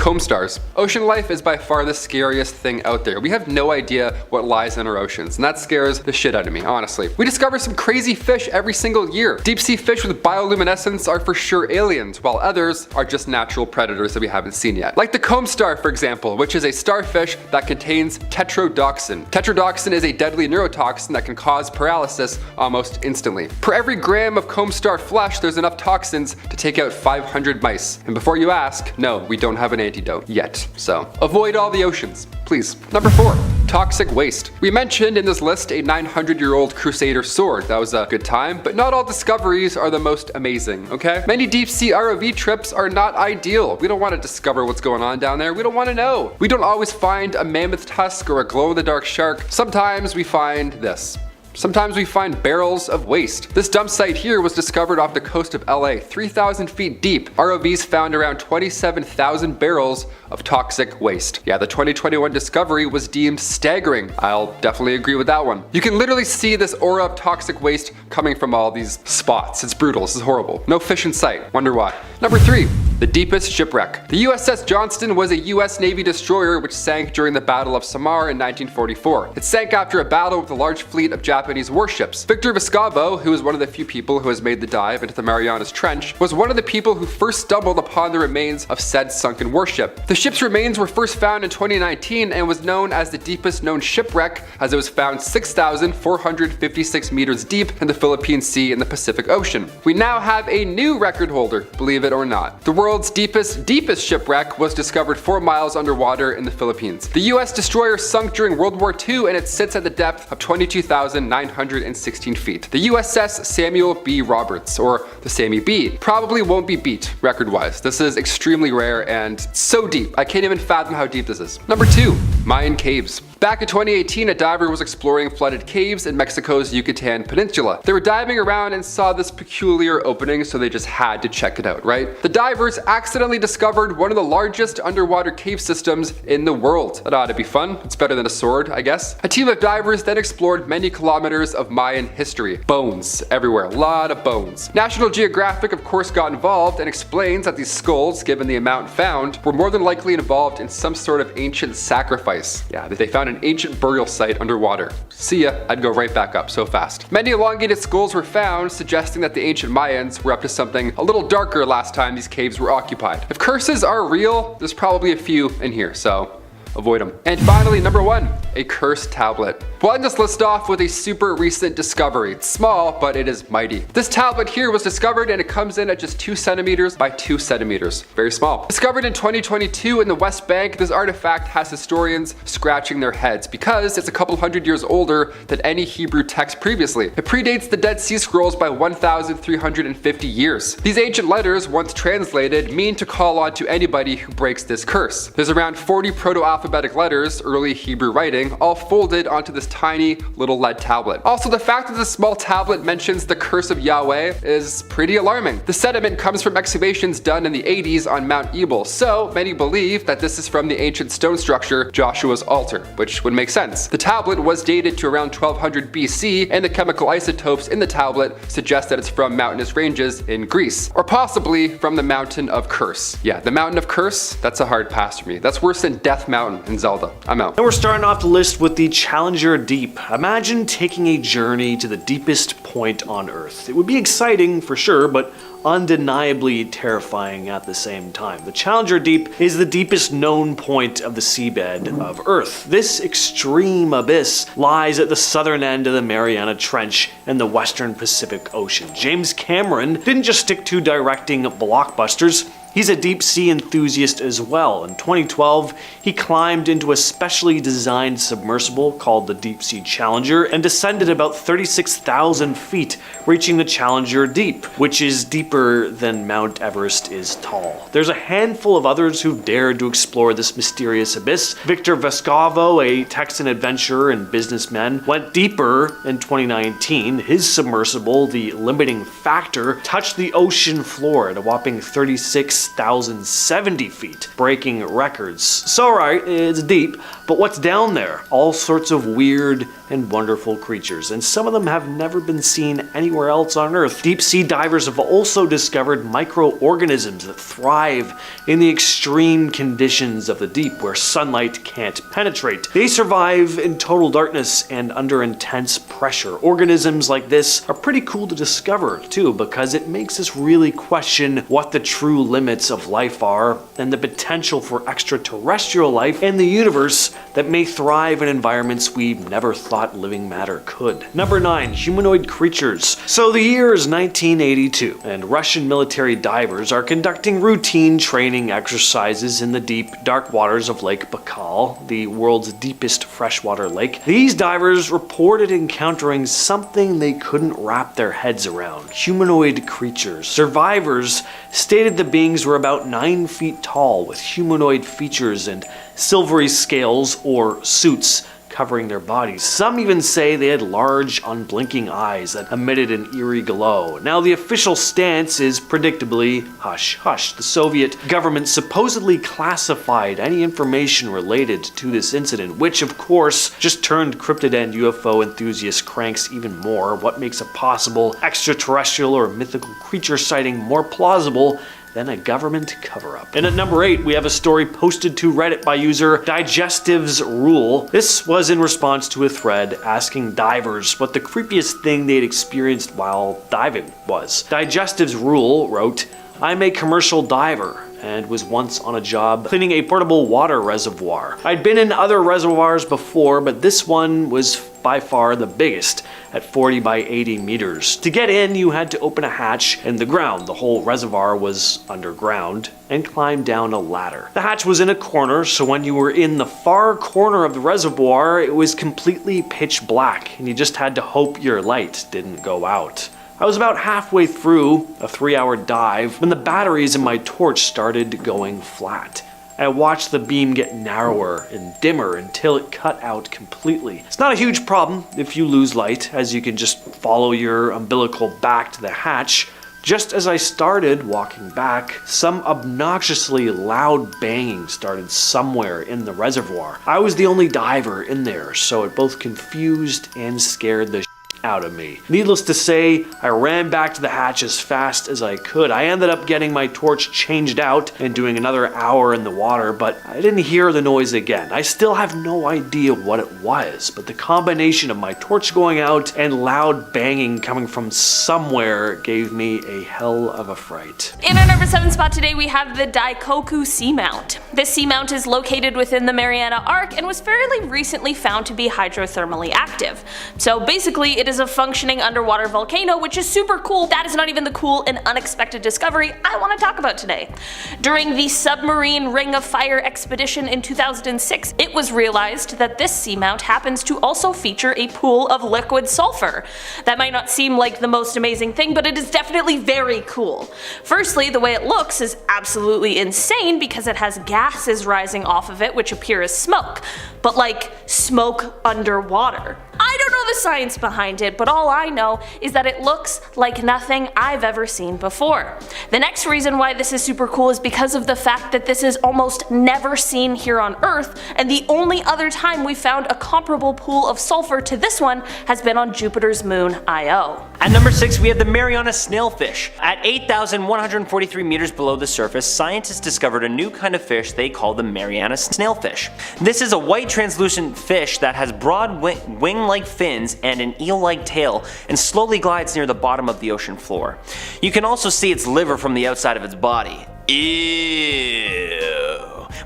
Comb stars. Ocean life is by far the scariest thing out there. We have no idea what lies in our oceans, and that scares the shit out of me, honestly. We discover some crazy fish every single year. Deep sea fish with bioluminescence are for sure aliens, while others are just natural predators that we haven't seen yet. Like the comb star, for example, which is a starfish that contains tetrodotoxin. Tetrodotoxin is a deadly neurotoxin that can cause paralysis almost instantly. Per every gram of comb star flesh, there's enough toxins to take out 500 mice. And before you ask, no, we don't have an antidote yet. So avoid all the oceans, please. Number 4. Toxic waste. We mentioned in this list a 900-year-old Crusader sword. That was a good time, but not all discoveries are the most amazing, okay? Many deep sea ROV trips are not ideal. We don't want to discover what's going on down there. We don't want to know. We don't always find a mammoth tusk or a glow-in-the-dark shark. Sometimes we find this. Sometimes we find barrels of waste. This dump site here was discovered off the coast of LA, 3,000 feet deep. ROVs found around 27,000 barrels of toxic waste. Yeah, the 2021 discovery was deemed staggering. I'll definitely agree with that one. You can literally see this aura of toxic waste coming from all these spots. It's brutal, this is horrible. No fish in sight, wonder why. Number 3. The deepest shipwreck. The USS Johnston was a US Navy destroyer which sank during the Battle of Samar in 1944. It sank after a battle with a large fleet of Japanese warships. Victor Vescovo, who is one of the few people who has made the dive into the Marianas Trench, was one of the people who first stumbled upon the remains of said sunken warship. The ship's remains were first found in 2019 and was known as the deepest known shipwreck as it was found 6,456 meters deep in the Philippine Sea in the Pacific Ocean. We now have a new record holder, believe it or not. The world's deepest shipwreck was discovered 4 miles underwater in the Philippines. The US destroyer sunk during World War II and it sits at the depth of 22,916 feet. The USS Samuel B. Roberts, or the Sammy B, probably won't be beat record-wise. This is extremely rare and so deep. I can't even fathom how deep this is. Number 2. Mayan caves. Back in 2018, a diver was exploring flooded caves in Mexico's Yucatan Peninsula. They were diving around and saw this peculiar opening, so they just had to check it out, right? The divers accidentally discovered one of the largest underwater cave systems in the world. That ought to be fun. It's better than a sword, I guess. A team of divers then explored many kilometers of Mayan history. Bones everywhere, a lot of bones. National Geographic, of course, got involved and explains that these skulls, given the amount found, were more than likely involved in some sort of ancient sacrifice. Yeah, they found an ancient burial site underwater. See ya, I'd go right back up so fast. Many elongated skulls were found, suggesting that the ancient Mayans were up to something a little darker last time these caves were occupied. If curses are real, there's probably a few in here, so avoid them. And finally, number 1, a cursed tablet. We'll end this list off with a super recent discovery. It's small, but it is mighty. This tablet here was discovered and it comes in at just 2 centimeters by 2 centimeters. Very small. Discovered in 2022 in the West Bank, this artifact has historians scratching their heads because it's a couple hundred years older than any Hebrew text previously. It predates the Dead Sea Scrolls by 1,350 years. These ancient letters, once translated, mean to call on to anybody who breaks this curse. There's around 40 proto-alphabetic letters, early Hebrew writing, all folded onto this tiny little lead tablet. Also, the fact that this small tablet mentions the curse of Yahweh is pretty alarming. The sediment comes from excavations done in the 80s on Mount Ebal, so many believe that this is from the ancient stone structure Joshua's altar, which would make sense. The tablet was dated to around 1200 BC, and the chemical isotopes in the tablet suggest that it's from mountainous ranges in Greece, or possibly from the Mountain of Curse. Yeah, the Mountain of Curse, that's a hard pass for me. That's worse than Death Mountain in Zelda. I'm out. And we're starting off the list with the Challenger Deep. Imagine taking a journey to the deepest point on Earth. It would be exciting for sure, but undeniably terrifying at the same time. The Challenger Deep is the deepest known point of the seabed of Earth. This extreme abyss lies at the southern end of the Mariana Trench in the western Pacific Ocean. James Cameron didn't just stick to directing blockbusters. He's a deep sea enthusiast as well. In 2012, he climbed into a specially designed submersible called the Deep Sea Challenger and descended about 36,000 feet, reaching the Challenger Deep, which is deeper than Mount Everest is tall. There's a handful of others who've dared to explore this mysterious abyss. Victor Vescovo, a Texan adventurer and businessman, went deeper in 2019. His submersible, the Limiting Factor, touched the ocean floor at a whopping 36,070 feet, breaking records. So right, it's deep, but what's down there? All sorts of weird and wonderful creatures, and some of them have never been seen anywhere else on Earth. Deep sea divers have also discovered microorganisms that thrive in the extreme conditions of the deep where sunlight can't penetrate. They survive in total darkness and under intense pressure. Organisms like this are pretty cool to discover too, because it makes us really question what the true limits of life are and the potential for extraterrestrial life in the universe that may thrive in environments we never thought living matter could. Number 9, humanoid creatures. So the year is 1982, and Russian military divers are conducting routine training exercises in the deep, dark waters of Lake Baikal, the world's deepest freshwater lake. These divers reported encountering something they couldn't wrap their heads around. Humanoid creatures. Survivors stated the beings were about 9 feet tall with humanoid features and silvery scales or suits covering their bodies. Some even say they had large, unblinking eyes that emitted an eerie glow. Now, the official stance is predictably hush hush. The Soviet government supposedly classified any information related to this incident, which of course just turned cryptid and UFO enthusiast cranks even more. What makes a possible extraterrestrial or mythical creature sighting more plausible than a government cover-up? And at number 8, we have a story posted to Reddit by user Digestive's Rule. This was in response to a thread asking divers what the creepiest thing they'd experienced while diving was. Digestive's Rule wrote, "I'm a commercial diver and was once on a job cleaning a portable water reservoir. I'd been in other reservoirs before, but this one was by far the biggest, at 40 by 80 meters. To get in, you had to open a hatch in the ground. The whole reservoir was underground, and climb down a ladder. The hatch was in a corner, so when you were in the far corner of the reservoir, it was completely pitch black, and you just had to hope your light didn't go out. I was about halfway through a 3-hour dive when the batteries in my torch started going flat. I watched the beam get narrower and dimmer until it cut out completely. It's not a huge problem if you lose light, as you can just follow your umbilical back to the hatch. Just as I started walking back, some obnoxiously loud banging started somewhere in the reservoir. I was the only diver in there, so it both confused and scared the out of me. Needless to say, I ran back to the hatch as fast as I could. I ended up getting my torch changed out and doing another hour in the water, but I didn't hear the noise again. I still have no idea what it was, but the combination of my torch going out and loud banging coming from somewhere gave me a hell of a fright. In our number 7 spot today, we have the Daikoku Seamount. This seamount is located within the Mariana Arc and was fairly recently found to be hydrothermally active. So basically, it is a functioning underwater volcano, which is super cool. That is not even the cool and unexpected discovery I want to talk about today. During the submarine Ring of Fire expedition in 2006, it was realized that this seamount happens to also feature a pool of liquid sulfur. That might not seem like the most amazing thing, but it is definitely very cool. Firstly, the way it looks is absolutely insane because it has gases rising off of it which appear as smoke, but like smoke underwater. I don't know the science behind it, but all I know is that it looks like nothing I've ever seen before. The next reason why this is super cool is because of the fact that this is almost never seen here on Earth, and the only other time we found a comparable pool of sulfur to this one has been on Jupiter's moon Io. At number 6, we have the Mariana snailfish. At 8,143 meters below the surface, scientists discovered a new kind of fish they call the Mariana snailfish. This is a white translucent fish that has broad wing-like fins and an eel-like tail and slowly glides near the bottom of the ocean floor. You can also see its liver from the outside of its body. Ew.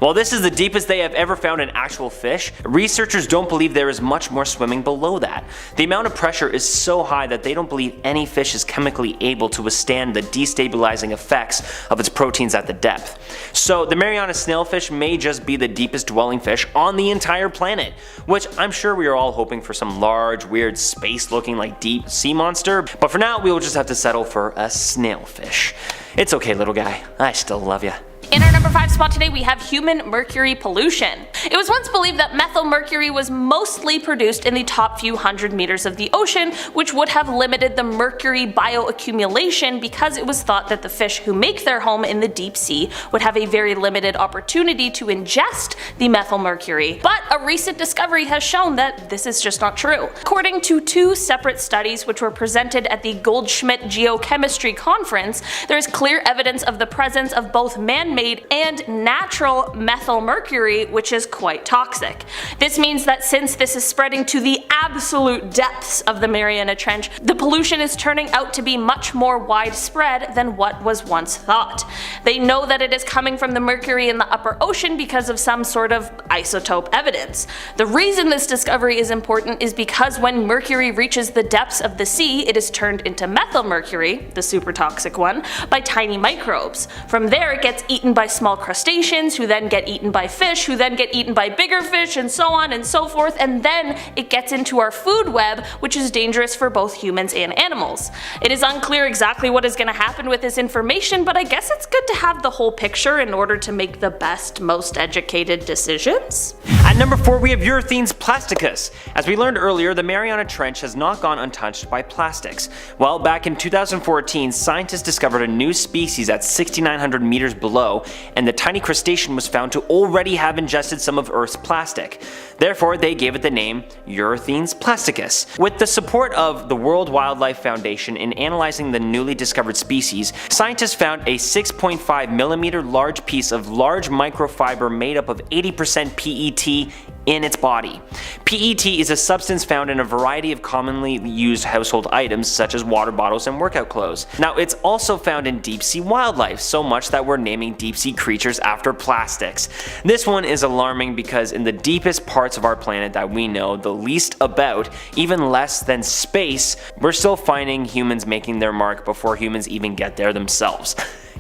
While this is the deepest they have ever found an actual fish, researchers don't believe there is much more swimming below that. The amount of pressure is so high that they don't believe any fish is chemically able to withstand the destabilizing effects of its proteins at the depth. So the Mariana snailfish may just be the deepest dwelling fish on the entire planet, which I'm sure we are all hoping for some large, weird, space-looking like deep sea monster, but for now we will just have to settle for a snailfish. It's okay, little guy, I still love ya. In our number 5 spot today, we have human mercury pollution. It was once believed that methyl mercury was mostly produced in the top few hundred meters of the ocean, which would have limited the mercury bioaccumulation because it was thought that the fish who make their home in the deep sea would have a very limited opportunity to ingest the methyl mercury. But a recent discovery has shown that this is just not true. According to 2 separate studies which were presented at the Goldschmidt Geochemistry Conference, there is clear evidence of the presence of both man-made and natural methyl mercury, which is quite toxic. This means that since this is spreading to the absolute depths of the Mariana Trench, the pollution is turning out to be much more widespread than what was once thought. They know that it is coming from the mercury in the upper ocean because of some sort of isotope evidence. The reason this discovery is important is because when mercury reaches the depths of the sea, it is turned into methyl mercury, the super toxic one, by tiny microbes. From there it gets eaten by small crustaceans, who then get eaten by fish, who then get eaten by bigger fish, and so on and so forth, and then it gets into our food web, which is dangerous for both humans and animals. It is unclear exactly what is going to happen with this information, but I guess it's good to have the whole picture in order to make the best, most educated decisions. At number 4, we have Urethane plasticus. As we learned earlier, the Mariana Trench has not gone untouched by plastics. Well, back in 2014, scientists discovered a new species at 6,900 meters below, and the tiny crustacean was found to already have ingested some of Earth's plastic. Therefore, they gave it the name Urethane plasticus. With the support of the World Wildlife Foundation in analyzing the newly discovered species, scientists found a 6.5 millimeter large piece of large microfiber made up of 80% PET in its body. PET is a substance found in a variety of commonly used household items such as water bottles and workout clothes. Now, it's also found in deep sea wildlife, so much that we're naming deep sea creatures after plastics. This one is alarming because in the deepest parts of our planet that we know the least about, even less than space, we're still finding humans making their mark before humans even get there themselves.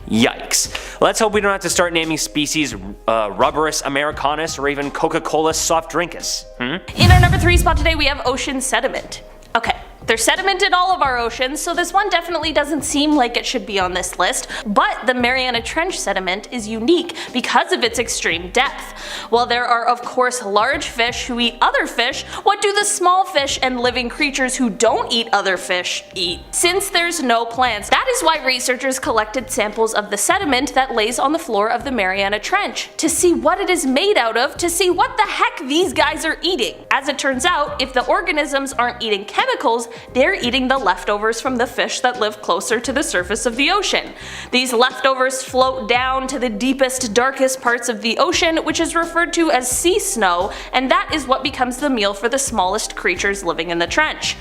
Yikes. Let's hope we don't have to start naming species Rubberus americanus or even Coca-Cola soft drinkus. In our number 3 spot today, we have ocean sediment. Okay, there's sediment in all of our oceans, so this one definitely doesn't seem like it should be on this list, but the Mariana Trench sediment is unique because of its extreme depth. While there are of course large fish who eat other fish, what do the small fish and living creatures who don't eat other fish eat? Since there's no plants, that is why researchers collected samples of the sediment that lays on the floor of the Mariana Trench, to see what it is made out of, to see what the heck these guys are eating. As it turns out, if the organisms aren't eating chemicals, they're eating the leftovers from the fish that live closer to the surface of the ocean. These leftovers float down to the deepest, darkest parts of the ocean, which is referred to as sea snow, and that is what becomes the meal for the smallest creatures living in the trench.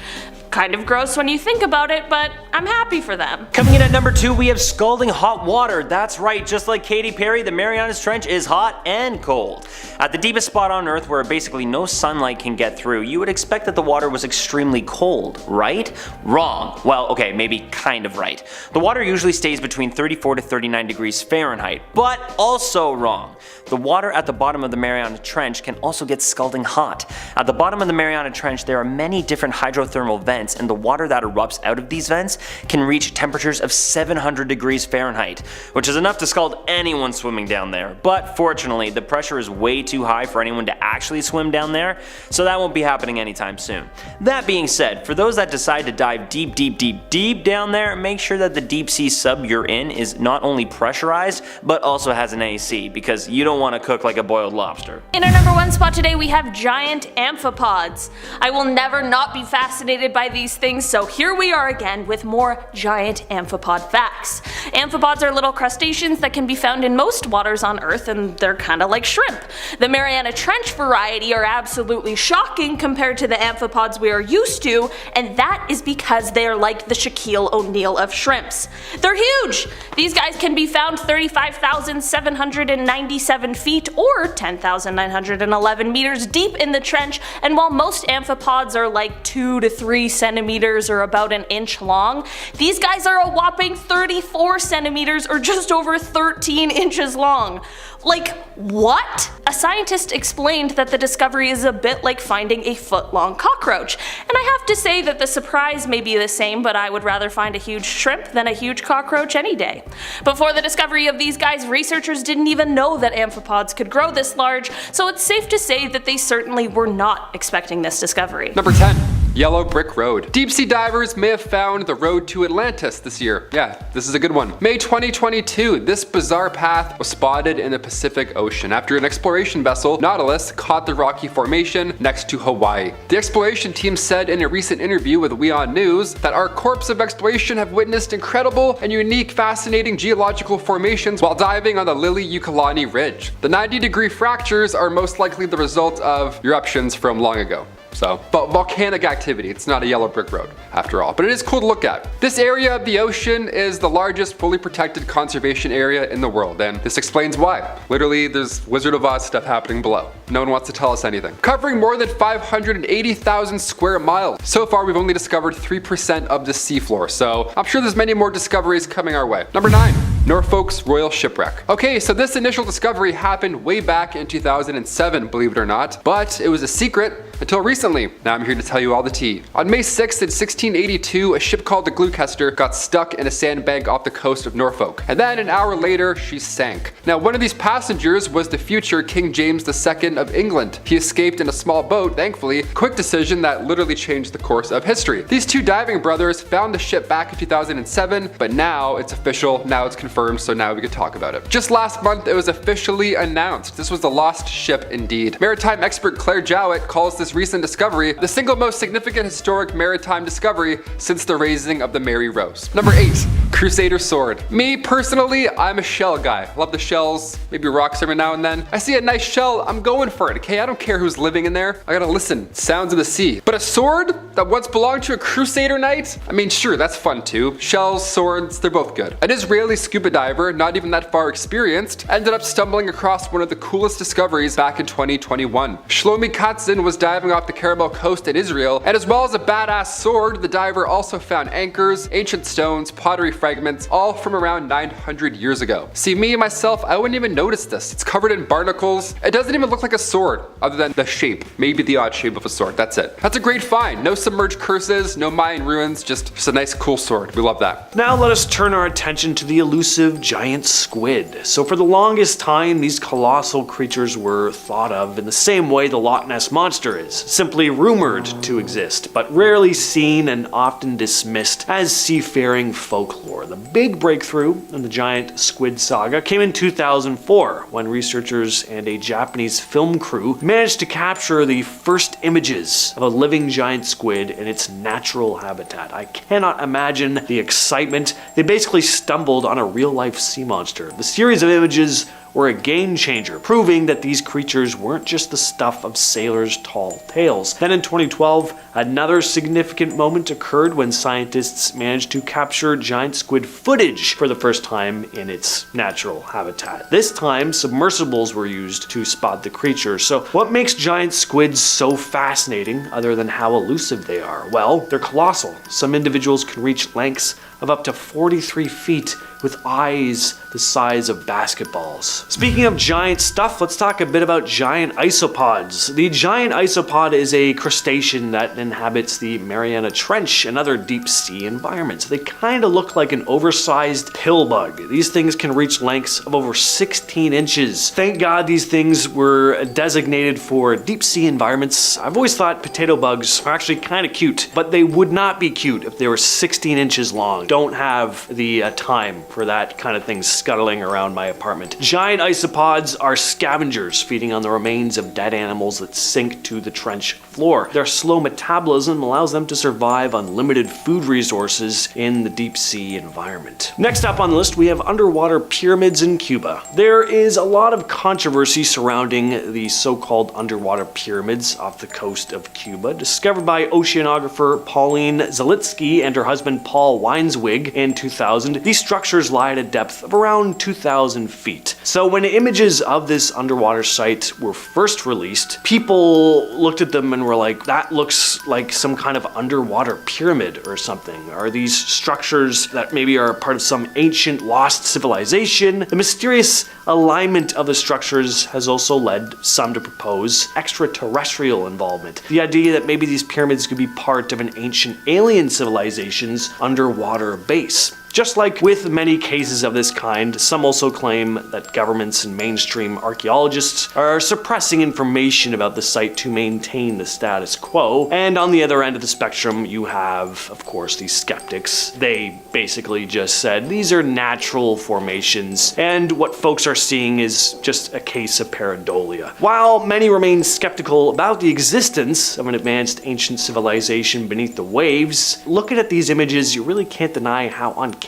Kind of gross when you think about it, but I'm happy for them. Coming in at number 2, we have scalding hot water. That's right, just like Katy Perry, the Marianas Trench is hot and cold. At the deepest spot on Earth where basically no sunlight can get through, you would expect that the water was extremely cold, right? Wrong. Well, okay, maybe kind of right. The water usually stays between 34 to 39 degrees Fahrenheit, but also wrong. The water at the bottom of the Mariana Trench can also get scalding hot. At the bottom of the Mariana Trench, there are many different hydrothermal vents, and the water that erupts out of these vents can reach temperatures of 700 degrees Fahrenheit, which is enough to scald anyone swimming down there. But fortunately, the pressure is way too high for anyone to actually swim down there, so that won't be happening anytime soon. That being said, for those that decide to dive deep down there, make sure that the deep sea sub you're in is not only pressurized, but also has an AC, because you don't want to cook like a boiled lobster. In our number 1 spot today, we have giant amphipods. I will never not be fascinated by these things, so here we are again with more giant amphipod facts. Amphipods are little crustaceans that can be found in most waters on Earth, and they're kinda like shrimp. The Mariana Trench variety are absolutely shocking compared to the amphipods we are used to, and that is because they are like the Shaquille O'Neal of shrimps. They're huge! These guys can be found 35,797 feet or 10,911 meters deep in the trench, and while most amphipods are like 2 to 3 centimeters or about an inch long, these guys are a whopping 34 4 centimeters or just over 13 inches long. Like, what? A scientist explained that the discovery is a bit like finding a foot-long cockroach, and I have to say that the surprise may be the same, but I would rather find a huge shrimp than a huge cockroach any day. Before the discovery of these guys, researchers didn't even know that amphipods could grow this large, so it's safe to say that they certainly were not expecting this discovery. Number 10. Yellow Brick Road. Deep sea divers may have found the road to Atlantis this year. Yeah, this is a good one. May 2022, this bizarre path was spotted in the Pacific Ocean after an exploration vessel, Nautilus, caught the rocky formation next to Hawaii. The exploration team said in a recent interview with WeOn News that our corps of exploration have witnessed incredible and unique, fascinating geological formations while diving on the Lili-Ukulani Ridge. The 90-degree fractures are most likely the result of eruptions from long ago. But volcanic activity, it's not a yellow brick road after all, but it is cool to look at. This area of the ocean is the largest fully protected conservation area in the world, and this explains why. Literally, there's Wizard of Oz stuff happening below. No one wants to tell us anything. Covering more than 580,000 square miles. So far, we've only discovered 3% of the seafloor, so I'm sure there's many more discoveries coming our way. Number 9. Norfolk's Royal Shipwreck. Okay, so this initial discovery happened way back in 2007, believe it or not, but it was a secret until recently. Now I'm here to tell you all the tea. On May 6th in 1682, a ship called the Gloucester got stuck in a sandbank off the coast of Norfolk, and then an hour later, she sank. Now one of these passengers was the future King James II of England. He escaped in a small boat, thankfully, quick decision that literally changed the course of history. These two diving brothers found the ship back in 2007, but now it's official, now it's confirmed, so now we could talk about it. Just last month, it was officially announced. This was the lost ship indeed. Maritime expert Claire Jowett calls this recent discovery the single most significant historic maritime discovery since the raising of the Mary Rose. Number 8. Crusader Sword. Me, personally, I'm a shell guy. Love the shells, maybe rocks every now and then. I see a nice shell, I'm going for it, okay? I don't care who's living in there. I gotta listen, sounds of the sea. But a sword that once belonged to a Crusader knight? I mean, sure, that's fun too. Shells, swords, they're both good. An Israeli scuba diver, not even that far experienced, ended up stumbling across one of the coolest discoveries back in 2021. Shlomi Katzin was diving off the Caramel coast in Israel, and as well as a badass sword, the diver also found anchors, ancient stones, pottery fragments, all from around 900 years ago. See, me myself, I wouldn't even notice this. It's covered in barnacles. It doesn't even look like a sword, other than the shape, maybe the odd shape of a sword, that's it. That's a great find. No submerged curses, no Mayan ruins, just a nice cool sword. We love that. Now let us turn our attention to the elusive giant squid. So for the longest time, these colossal creatures were thought of in the same way the Loch Ness Monster is, simply rumored to exist, but rarely seen and often dismissed as seafaring folklore. The big breakthrough in the giant squid saga came in 2004, when researchers and a Japanese film crew managed to capture the first images of a living giant squid in its natural habitat. I cannot imagine the excitement. They basically stumbled on a real-life sea monster. The series of images were a game changer, proving that these creatures weren't just the stuff of sailors' tall tales. Then in 2012, another significant moment occurred when scientists managed to capture giant squid footage for the first time in its natural habitat. This time, submersibles were used to spot the creature. So what makes giant squids so fascinating, other than how elusive they are? Well, they're colossal. Some individuals can reach lengths of up to 43 feet with eyes the size of basketballs. Speaking of giant stuff, let's talk a bit about giant isopods. The giant isopod is a crustacean that inhabits the Mariana Trench and other deep sea environments. They kind of look like an oversized pill bug. These things can reach lengths of over 16 inches. Thank God these things were designated for deep sea environments. I've always thought potato bugs are actually kind of cute, but they would not be cute if they were 16 inches long. Don't have the time for that kind of thing scuttling around my apartment. Giant isopods are scavengers feeding on the remains of dead animals that sink to the trench floor. Their slow metabolism allows them to survive on limited food resources in the deep sea environment. Next up on the list, we have underwater pyramids in Cuba. There is a lot of controversy surrounding the so-called underwater pyramids off the coast of Cuba, discovered by oceanographer Pauline Zalitsky and her husband Paul Weinswig in 2000. These structures lie at a depth of around 2,000 feet. So when images of this underwater site were first released, people looked at them and were like, that looks like some kind of underwater pyramid or something. Are these structures that maybe are part of some ancient lost civilization? The mysterious alignment of the structures has also led some to propose extraterrestrial involvement. The idea that maybe these pyramids could be part of an ancient alien civilization's underwater base. Just like with many cases of this kind, some also claim that governments and mainstream archaeologists are suppressing information about the site to maintain the status quo. And on the other end of the spectrum, you have, of course, these skeptics. They basically just said these are natural formations, and what folks are seeing is just a case of pareidolia. While many remain skeptical about the existence of an advanced ancient civilization beneath the waves, looking at these images, you really can't deny how uncanny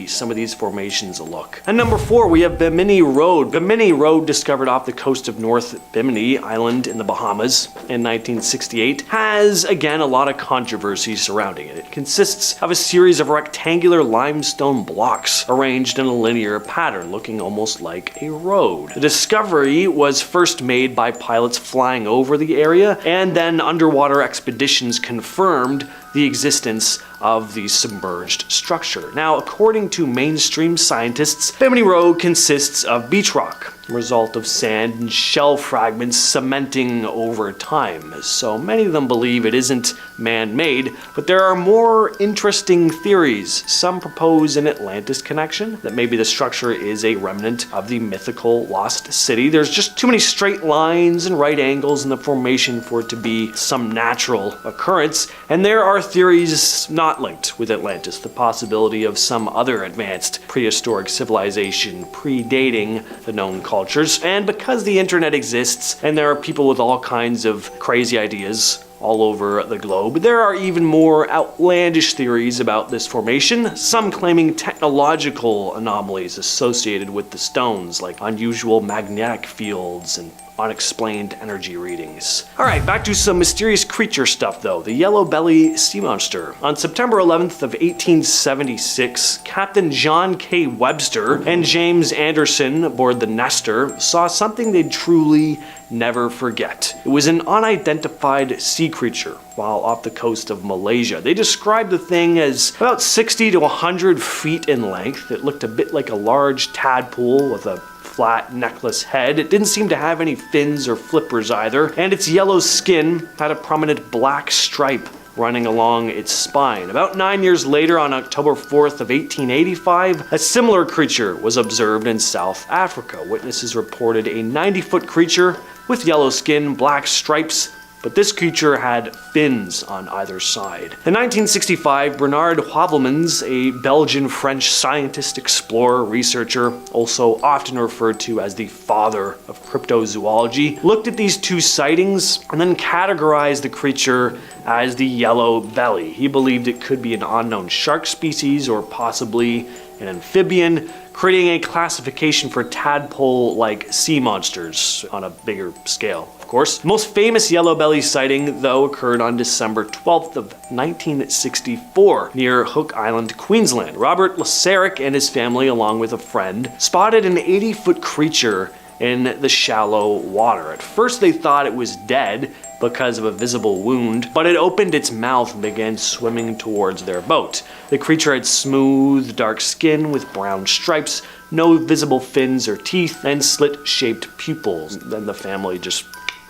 some of these formations look. And number 4, we have Bimini Road. Bimini Road, discovered off the coast of North Bimini Island in the Bahamas in 1968, has again a lot of controversy surrounding it. It consists of a series of rectangular limestone blocks arranged in a linear pattern, looking almost like a road. The discovery was first made by pilots flying over the area, and then underwater expeditions confirmed the existence of the submerged structure. Now, according to mainstream scientists, Bimini Road consists of beach rock, a result of sand and shell fragments cementing over time. So many of them believe it isn't man-made, but there are more interesting theories. Some propose an Atlantis connection, that maybe the structure is a remnant of the mythical lost city. There's just too many straight lines and right angles in the formation for it to be some natural occurrence, and there are theories not linked with Atlantis, the possibility of some other advanced prehistoric civilization predating the known cultures. And because the internet exists and there are people with all kinds of crazy ideas all over the globe, there are even more outlandish theories about this formation, some claiming technological anomalies associated with the stones, like unusual magnetic fields and unexplained energy readings. Alright, back to some mysterious creature stuff though. The yellow belly sea monster. On September 11th of 1876, Captain John K. Webster and James Anderson aboard the Nestor saw something they'd truly never forget. It was an unidentified sea creature while off the coast of Malaysia. They described the thing as about 60 to 100 feet in length. It looked a bit like a large tadpole with a flat necklace head. It didn't seem to have any fins or flippers either, and its yellow skin had a prominent black stripe running along its spine. About 9 years later, on October 4th of 1885, a similar creature was observed in South Africa. Witnesses reported a 90-foot creature with yellow skin, black stripes, but this creature had fins on either side. In 1965, Bernard Heuvelmans, a Belgian-French scientist, explorer, researcher, also often referred to as the father of cryptozoology, looked at these two sightings and then categorized the creature as the yellow belly. He believed it could be an unknown shark species or possibly an amphibian, creating a classification for tadpole-like sea monsters on a bigger scale. Of course, the most famous yellow belly sighting, though, occurred on December 12th of 1964 near Hook Island, Queensland. Robert Lasarick and his family, along with a friend, spotted an 80-foot creature in the shallow water. At first they thought it was dead because of a visible wound, but it opened its mouth and began swimming towards their boat. The creature had smooth, dark skin with brown stripes, no visible fins or teeth, and slit-shaped pupils. Then the family just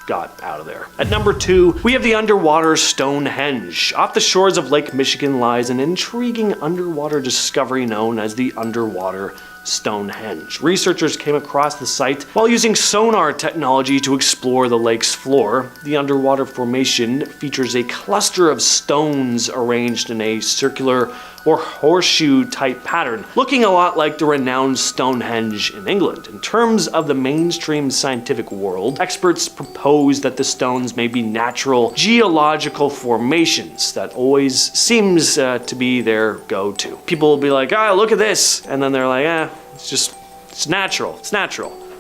got out of there. At number 2, we have the underwater Stonehenge. Off the shores of Lake Michigan lies an intriguing underwater discovery known as the underwater Stonehenge. Researchers came across the site while using sonar technology to explore the lake's floor. The underwater formation features a cluster of stones arranged in a circular or horseshoe-type pattern, looking a lot like the renowned Stonehenge in England. In terms of the mainstream scientific world, experts propose that the stones may be natural geological formations. That always seems to be their go-to. People will be like, look at this, and then they're like, it's natural.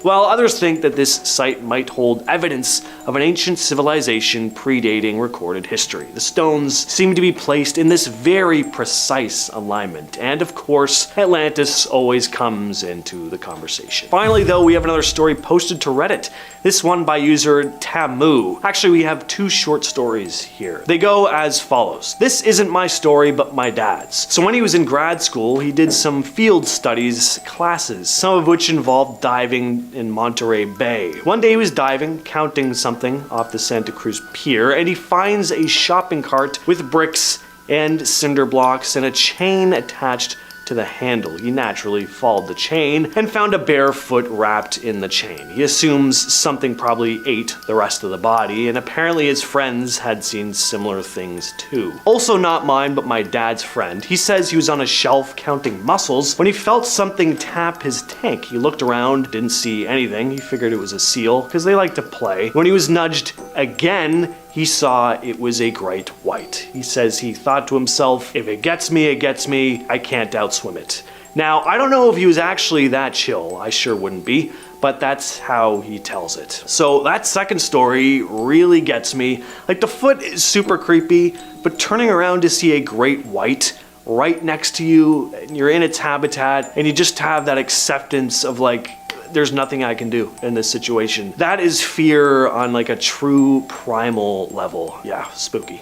while others think that this site might hold evidence of an ancient civilization predating recorded history. The stones seem to be placed in this very precise alignment, and of course, Atlantis always comes into the conversation. Finally though, we have another story posted to Reddit, this one by user Tamu. Actually, we have two short stories here. They go as follows. This isn't my story, but my dad's. So when he was in grad school, he did some field studies classes, some of which involved diving in Monterey Bay. One day he was diving, counting something off the Santa Cruz Pier, and he finds a shopping cart with bricks and cinder blocks and a chain attached to the handle. He naturally followed the chain and found a bare foot wrapped in the chain. He assumes something probably ate the rest of the body, and apparently his friends had seen similar things too. Also not mine, but my dad's friend. He says he was on a shelf counting mussels when he felt something tap his tank. He looked around, didn't see anything. He figured it was a seal, because they like to play. When he was nudged again, he saw it was a great white. He says he thought to himself, if it gets me, it gets me. I can't outswim it. Now, I don't know if he was actually that chill. I sure wouldn't be, but that's how he tells it. So that second story really gets me. Like, the foot is super creepy, but turning around to see a great white right next to you, and you're in its habitat, and you just have that acceptance of like, there's nothing I can do in this situation. That is fear on like a true primal level. Yeah, spooky.